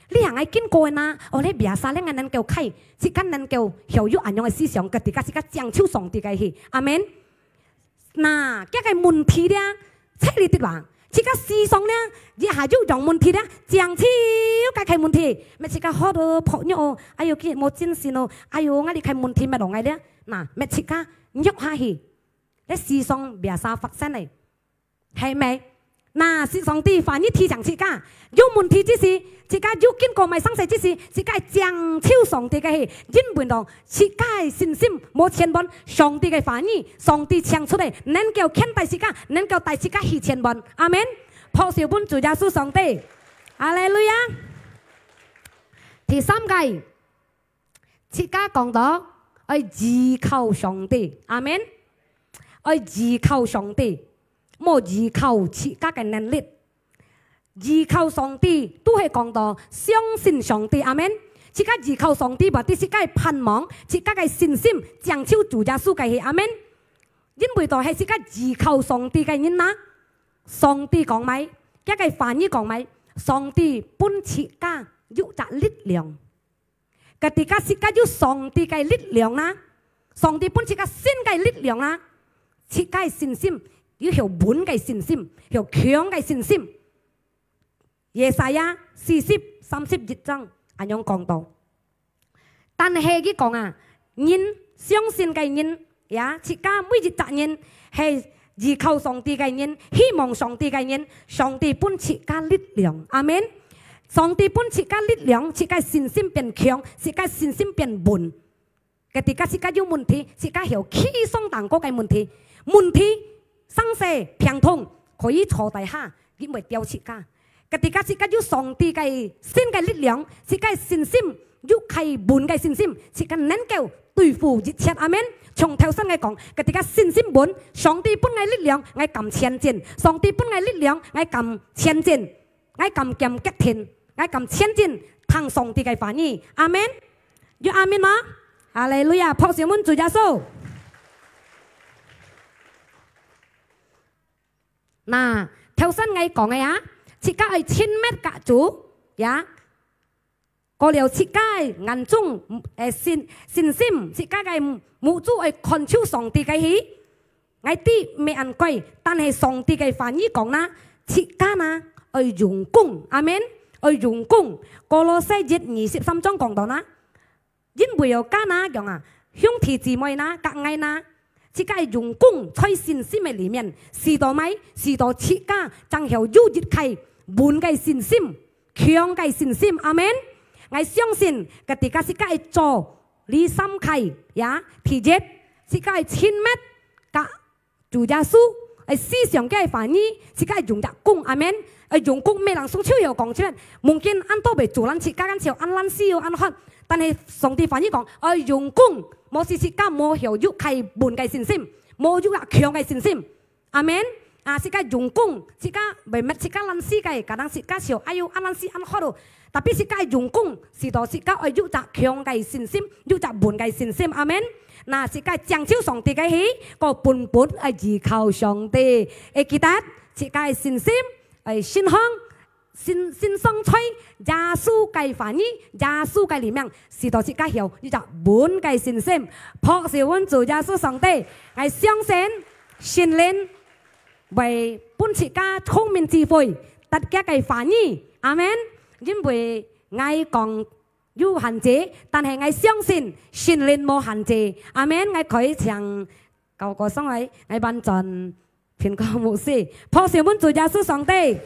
你行愛經過呐，你別沙咧眼能夠開，即刻能夠曉有安樣嘅思想，佢哋家即刻將超上帝嘅氣，阿門。嗱，一個問題咧，出嚟啲話，即刻思想咧，一下就用問題咧，將超解決問題，咪即刻學到破咗，哎呦，佢冇真善哦，哎呦，我哋解問題咪同嗌咧，嗱，咪即刻喐下去，你思想別沙發生嚟，係咪？嗱，是上帝反而提倡自家有問題之時，自家有經過咪生死之時，自家將超上帝嘅氣，因為當自家信心冇前半，上帝嘅反應，上帝唱出嚟，能夠牽帶自家，能夠帶自家去前半，阿門。破少本主耶穌上帝，哈利路亞。第三計，自家講到愛依靠上帝，阿門。愛依靠上帝。冇依靠自家嘅能力，依靠上帝都係講到相信上帝，阿門。自家依靠上帝，或者自家嘅盼望，自家嘅信心，將超主耶穌嘅氣，阿門。因為就係自家依靠上帝嘅人啦。上帝講咪，一個翻譯講咪，上帝本自家有隻力量，佢哋家自家有上帝嘅力量啦，上帝本自家先嘅力量啦，自家嘅信心。要有本嘅信心，有強嘅信心。耶賽亞40:31章咁樣講到，但係佢講啊，人相信嘅人，呀，自家每一責任係依靠上帝嘅人，希望上帝嘅人，上帝本自家力量，阿門。上帝本自家力量，自家信心變強，自家信心變穩。佢哋家自家有問題，自家有起雙蛋糕嘅問題，生死平通可以坐底下，因為掉自家。佢哋家自家有上帝嘅新嘅力量，自家信心有係本嘅信心，自家能夠對付一切。阿門。從頭先嘅講，佢哋家信心本，上帝本嘅力量，我撳前進；上帝本嘅力量，我撳前進，我撳劍擊天，我撳前進，聽上帝嘅反應。阿門。有阿門嗎？哈利路亞！破小門主耶穌。嗱，頭先我講嘅呀，自家係1000米隔住呀，過了自家眼中信心，自家嘅母主係看超上帝嘅氣，我啲未人貴，但係上帝嘅反應講啦，自家呐係用功，阿門，係用功。歌羅西書23章講到啦，因為有家呐講啊，兄弟姊妹呐，隔籬呐。自家用功在信心嘅裏面，是到咪？是到自家正有有熱氣、滿嘅信心、強嘅信心，阿門。我相信佢哋家自家係做呢3契呀，第一，自家係1000米隔主耶穌，係思想嘅反應，自家係用日功，阿門。用功咩人送超又講出嚟，目見按多被做撚自家間朝按撚燒按開，但係上帝反應講，用功。冇是自家冇有喐係滿嘅信心，冇喐啊強嘅信心，阿門。啊，自家用功，自家未乜自家撚絲嘅，可能自家朝哎呦按撚絲按開度，特別自家用功，是到自家愛喐隻強嘅信心，喐隻滿嘅信心，阿門。嗱，自家將超上帝嘅氣，個本係依靠上帝，記得自家嘅信心係信向。信上吹，耶穌嘅反應，耶穌嘅力量，是到自家有呢隻本嘅信心。朴少溫主耶穌上帝，係相信信靈為本自家聰明智慧，特家嘅反應，阿門。因為我講有限制，但係我相信信靈冇限制，阿門。我可以唱舊歌聲位，我班陣偏歌牧師，朴少溫主耶穌上帝。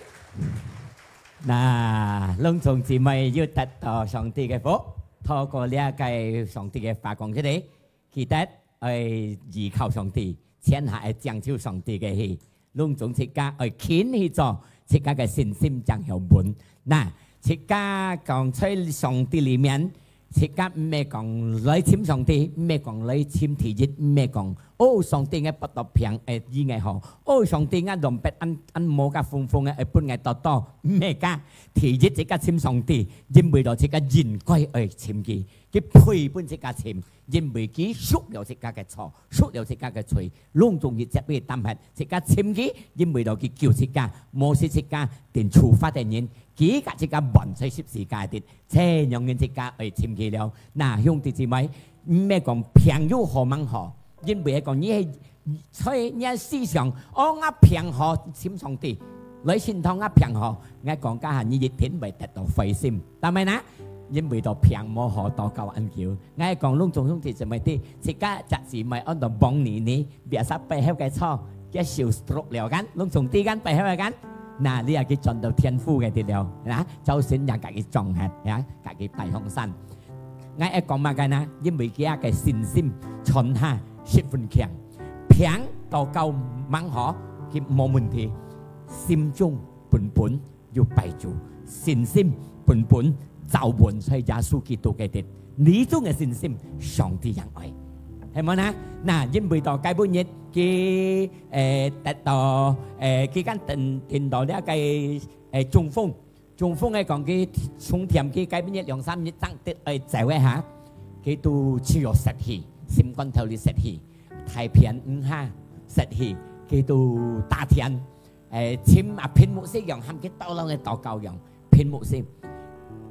嗱，隆重姊妹要得到上帝嘅福，透過呢一個上帝嘅發講出嚟，記得係依靠上帝，前下係將超上帝嘅氣，隆重自家係堅去做，自家嘅信心將有滿。嗱，自家講出上帝裏面，自家唔係講來簽上帝，唔係講來簽第一，唔係講 ô song tiên ngay bắt đầu phiền gì ngày họ ô song tiên ngay đồng bẹt ăn mổ cả phùng phùng ngay bún ngày to mẹ cả thì giết chỉ cả chim song tiên giết bự đó chỉ cả nhìn coi chim gì cái phơi bún chỉ cả chim giết bự kí suốt đều chỉ cả cái chó suốt đều chỉ cả cái chuối luôn dùng nhiệt bị tạm hết chỉ cả chim kí giết bự đó cái kiểu chỉ cả mổ chỉ cả tiền chủ phát tiền nhân kí cả chỉ cả bẩn sai xếp chỉ cả tiền xe nhung nhân chỉ cả chim kíแล้วน่ะ兄弟姊妹แม่講平要何猛何因為講你係所以你思想我平何閃上帝你先通平何我講家下你熱天未達到肺心但係นะ因為到平冇何到夠安橋我講窿總總就咪啲自家雜誌咪安到幫你別殺ไป喺個錯嘅小 stroke 了กัน窿總啲กันไป喺個กัน嗱你係佢盡到天賦嘅啲了嗱就算人家嘅撞係呀家嘅大紅山ngay講嘛cái na因為佢嘅信心存下十分強平到夠猛可佢冇問題心中本要擺住信心本就換出耶穌基督嘅啲呢種嘅信心上帝人愛係咪นะ嗱因為到基本日佢達到佢間電到呢個中風係講佢從甜佢基本日2-3日爭啲走一下佢都超過實氣心肝頭你實氣太偏5-5實氣佢都大天簽偏牧師用含佢多兩嘅禱告用偏牧師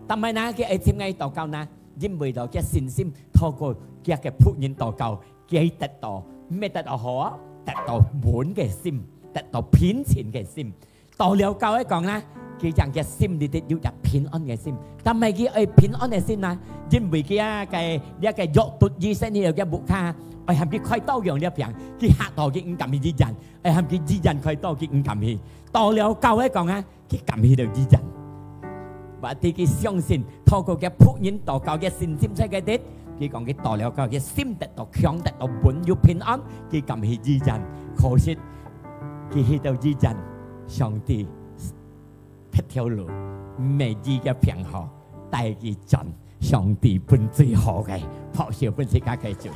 但係呢佢簽嘅禱告呢因為到嘅信心透過佢嘅僕人禱告佢得到咩得到好得到滿嘅心得到偏前嘅心到了教一講呢佢講嘅心你哋要入平安嘅心但係佢平安嘅心啊因為佢嘅一個約獨醫生呢嘅牧家係佢開刀樣呢邊佢嚇到佢唔敢去醫人係佢醫人開刀佢唔敢去到了教一講啊佢敢去到醫人或者佢相信透過嘅僕人禱告嘅信心出嘅啲佢講佢到了教嘅心得到強得到本要平安佢敢去醫人可惜佢去到醫人上帝一條路未醫嘅平和第二陣上帝本最好嘅學校本自家繼續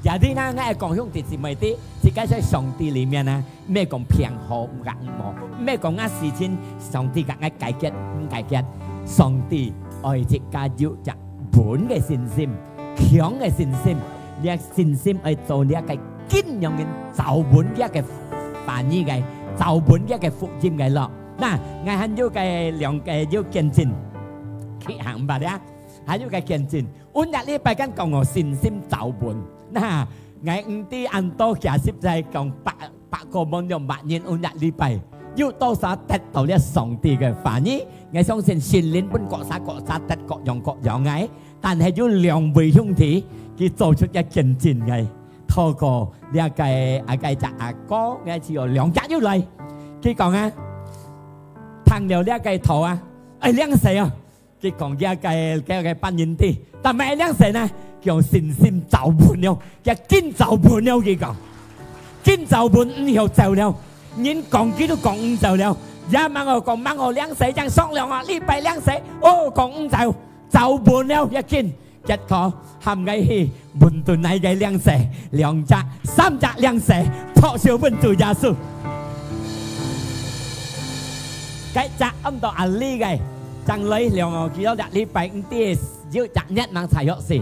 有啲呢我講兄弟姊妹啲自己在上帝裡面啊咩講平和唔壓冇咩講事情上帝嘅解決唔解決上帝愛自家要入本嘅信心強嘅信心呢個信心愛做呢一個堅強嘅就本一個反義嘅就本一個福音嘅咯嗱我還有個兩個要見證佢行唔白咧還有個見證我日呢拜間講我信心就本嗱我唔知按多幾十就係講百個網用百年我日呢拜要多少得到呢上帝嘅反義我相信聖靈本各撒得各樣嘅但係要兩位兄弟佢做出一見證嘅透過呢一個阿哥我只有兩家要嚟佢講啊談了呢一個圖啊兩世啊佢講呢一個扮演啲但係兩世呢叫信心就本了嘅堅就本了佢講堅就本唔要就了人講幾都講唔就了一晚我講晚我兩世將雙兩啊呢拜兩世哦講唔就本了一堅結果含嘅係門頓嚟嘅兩世兩隻三隻兩世托小本做耶穌cái cha âm đạo anh lý cái chẳng lấy liệu ngồi kia đặt lý bảy tia diệu chặt nhất năng thay học gì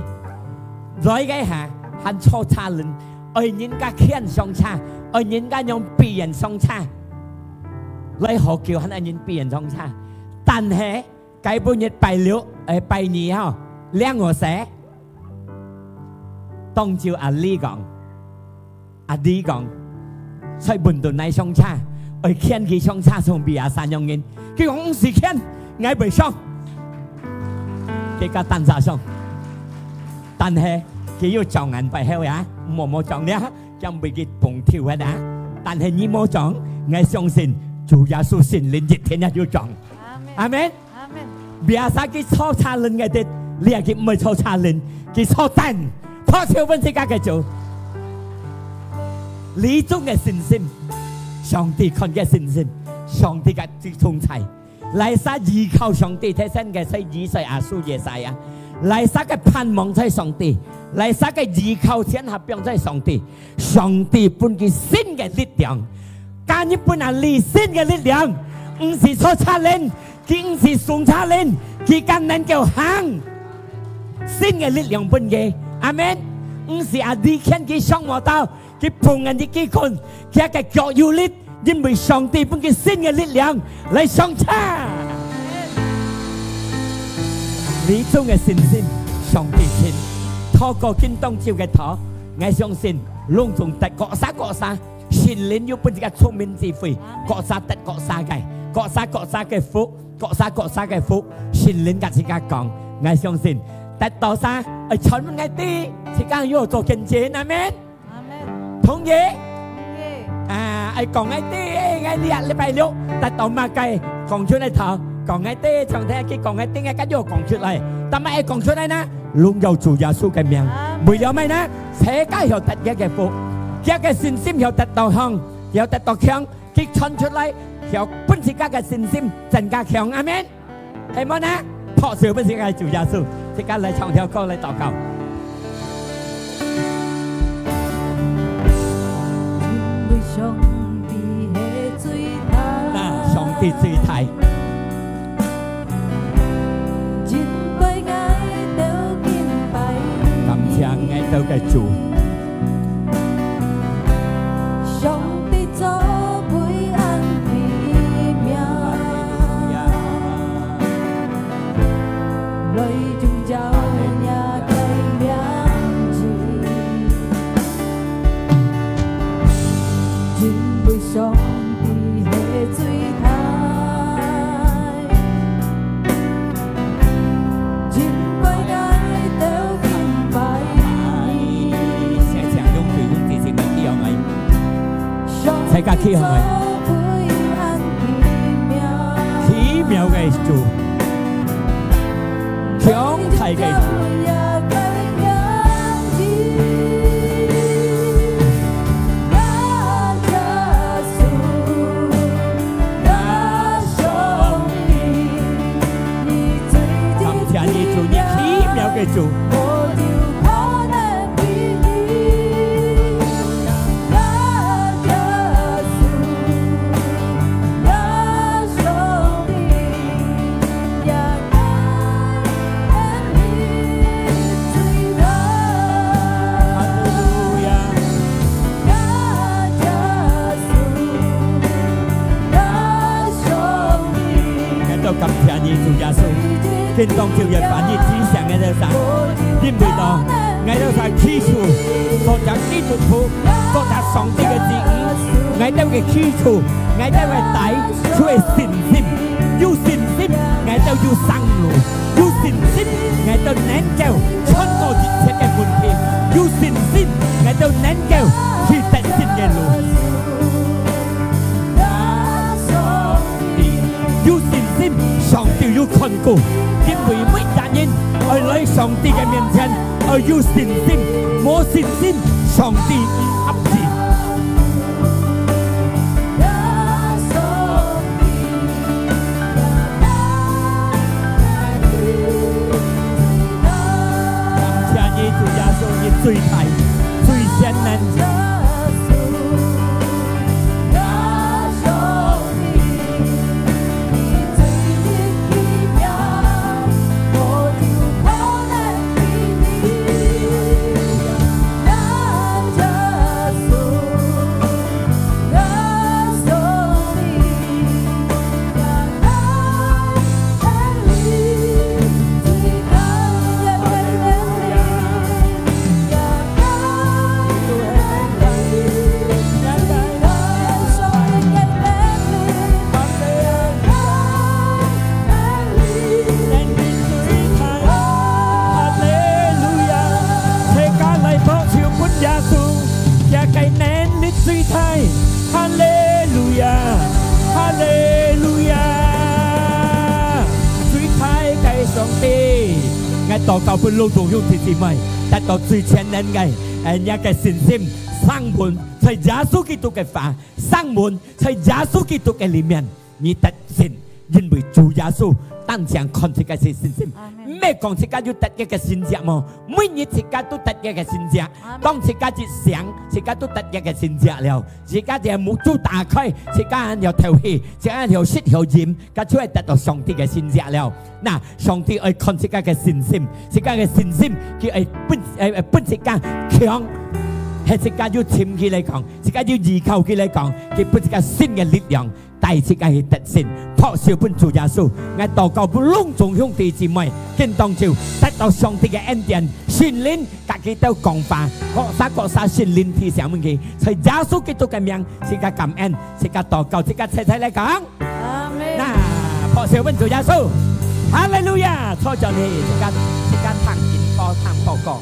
rồi cái hả hắn cho cha lên ở những cái khen song cha ở những cái nhóm biển song cha lấy họ kêu hắn ở những biển song cha但係cái bữa nhật bài liệu bài nhì ha lẽ ngồi sẽ當照阿lý講阿lý講所以門頓嚟上cha我見佢上差從比亞山用人，佢講唔是見，我未上，佢個單殺上，但係佢要撞人背後呀，冇撞咧，將被佢蹦跳喺度，但係你冇撞，我相信主耶穌聖靈熱天一要撞，阿門，阿門，比亞山佢錯差人嘅啲，你係佢唔係錯差人，佢錯真，破超分世界嘅做，呢種嘅信心。上帝看嘅信心，上帝嘅通才，嚟晒依靠上帝睇身嘅使以賽亞書耶賽啊，嚟撒嘅盼望在上帝，嚟撒嘅依靠天下邊在上帝，上帝本佢新嘅力量，加一本係你新嘅力量，唔是錯差人，佢唔是送差人，佢更能夠行新嘅力量本嘅，阿門。唔是阿啲見佢上冇到，佢碰人哋幾คน，佢嘅腳有力，因為上帝本佢新嘅力量嚟上差。你中嘅信心，上帝先透過見當朝嘅頭，我相信隆重得各沙，神靈要本自己聰明智慧，各沙得各沙嘅，各沙嘅福，各沙嘅福，神靈嘅自己講，我相信得到沙，傳問嘅啲，自己要做見證，阿們，同意？講嘅啲，我哋禮拜六得到乜嘅講出嚟頭。講一啲，從聽佢講一啲，我跟住講出嚟。但係講出嚟呢，榮耀主耶穌嘅名。為咗咩呢？世界有得嘅福，佢嘅信心有得到強，有得到強，佢傳出嚟，有本自家嘅信心增加強。阿們，係冇呢？破少本自家主耶穌，即刻嚟唱條歌嚟禱告。上帝最大。愛到嘅主，上帝做每安奇妙，來中照也計亮智，因為上帝係最大，因為愛到敬拜。世界奇妙嘅主，強大嘅主。感謝你主，你奇妙嘅主。感謝你主耶穌，見當朝日反映天上嘅呢神，因為到我都係基礎，學習基督徒，學習上帝嘅旨意，我都嘅基礎，我都嘅底，出係信心，有信心，我都要生路，有信心，我都能夠穿過一切嘅問題，有信心，我都能夠去得勝嘅路。上帝要看顧，因為每個人愛來上帝嘅面前，愛有信心，冇信心，上帝唔合字。感謝你主耶穌，你最大、最善能。禱告本路中有弟弟妹，得到最全能嘅人嘅信心，上門在耶穌基督嘅法，上門在耶穌基督嘅裏面，你得勝，因為主耶穌當場看自己是信心。咩講自己要得一個信者麼？每日自己都得一個信者。當自己一想，自己都得一個信者了。自己就目珠打開，自己有條氣，自己有舌有鹽，佢就會得到上帝嘅信者了。嗱，上帝愛看自己嘅信心，自己嘅信心佢愛本自己強。係自己要潛佢嚟講，自己要依靠佢嚟講，佢本自己新嘅力量。帶自己去得勝，托小本主耶穌，我禱告不隆重兄弟姊妹，見當朝得到上帝嘅恩典，聖靈自己都講法，各撒聖靈提醒我哋，在耶穌基督嘅名，自己感恩，自己禱告，自己齊齊嚟講。嗱，托小本主耶穌，哈利路亞，錯咗你，自己彈琴歌唱禱告。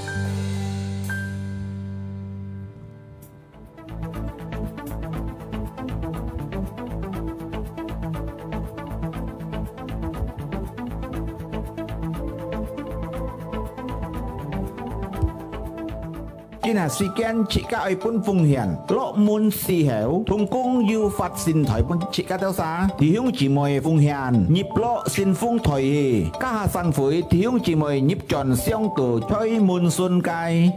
今日時間切家愛本奉獻，落門時候，同工要發善台本切家多啥？弟兄姊妹奉獻，業落善風台，家下散會，弟兄姊妹業盡相度，吹滿順街。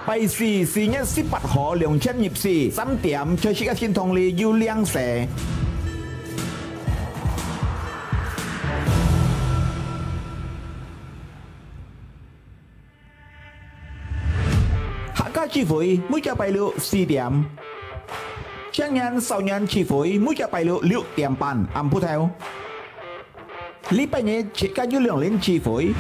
拜時4月18號2024 3點，在切家天堂裏要亮蛇。聚會每週拜六4點，青年少年聚會每週拜六6點半暗鋪頭。禮拜日切家要兩年聚會，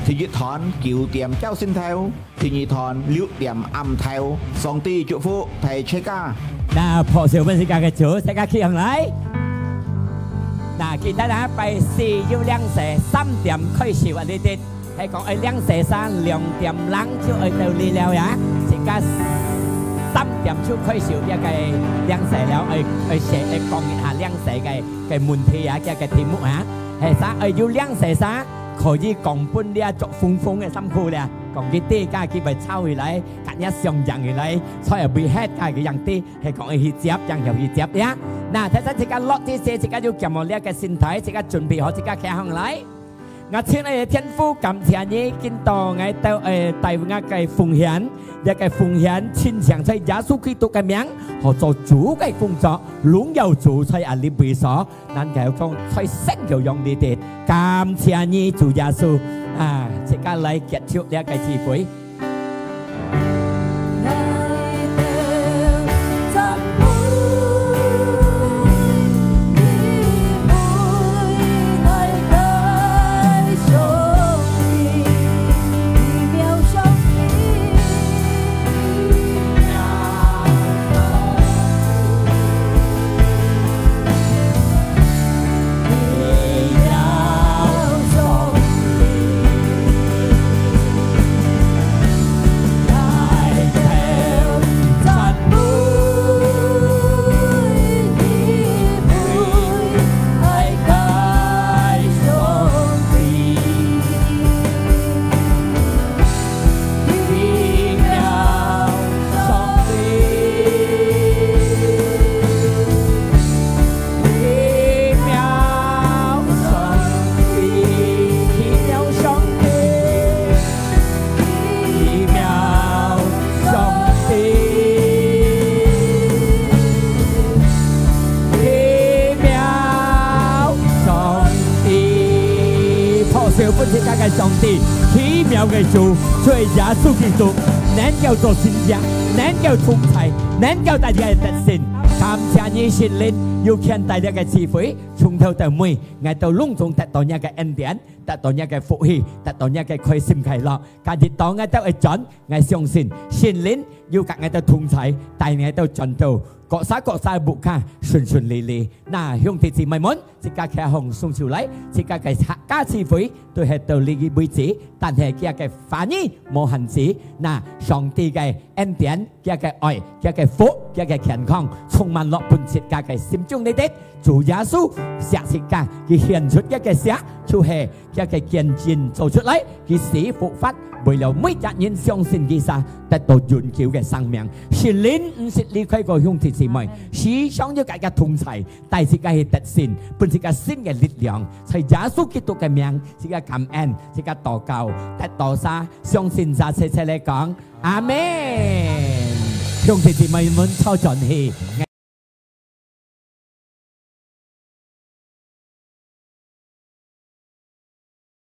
第一堂9點交先頭，第二堂6點暗頭。上帝祝福提切家。嗱，破少本世界嘅主，大家企上嚟。嗱，記得啦，拜4要亮蛇3點開始啊！呢啲係講係亮蛇山2點冷就喺度嚟了呀。家3點就開始一個亮蛇了，去寫去講一下亮蛇嘅問題啊，嘅題目啊，係啥？要亮蛇啥？可以講本呢一作風嘅辛苦咧，講啲啲家佢咪抄回來，隔一上人回來，所以被 head 家嘅人啲係講去接，人又去接呀。嗱，睇睇自家落啲嘢，自家要撳落呢一個身體，自家準備好，自家企行嚟。我請你天父感謝你，見到我到大我嘅奉獻，一個奉獻獻上在耶穌基督嘅名，和做主嘅工作，榮耀主在阿里比所，能夠講在聖就用你哋，感謝你主耶穌啊！即刻嚟結束呢一個聚會。上帝奇妙嘅主，所以耶穌基督能夠做善者，能夠通才，能夠帶嚟得勝。感謝你聖靈，要獻帶嚟嘅智慧，從頭到尾，我都隆重得到一個恩典，得到一個福氣，得到一個開心快樂。今日當我都會盡，我相信聖靈要給我哋通才，帶我哋盡到。各xã步卡順利利，嗱兄弟姊妹們，即刻企紅送潮嚟，即刻嘅客家智慧都係到呢個位置，但係佢嘅反應冇限制。嗱，上帝嘅恩典、佢嘅愛、佢嘅福、佢嘅健康，充滿落半世界嘅心中你哋，主耶穌石世界佢獻出一個石，就係佢嘅見證做出嚟，佢死復活。為了每一人相信佢實得到永久嘅生命，聖靈唔是離開過兄弟姊妹，時常要大家同齊，但是個係特善，本是個新嘅力量，在耶穌基督嘅名，是個感恩，是個禱告，得到啥，相信啥，切切嚟講，阿門。兄弟姊妹們，抽進去。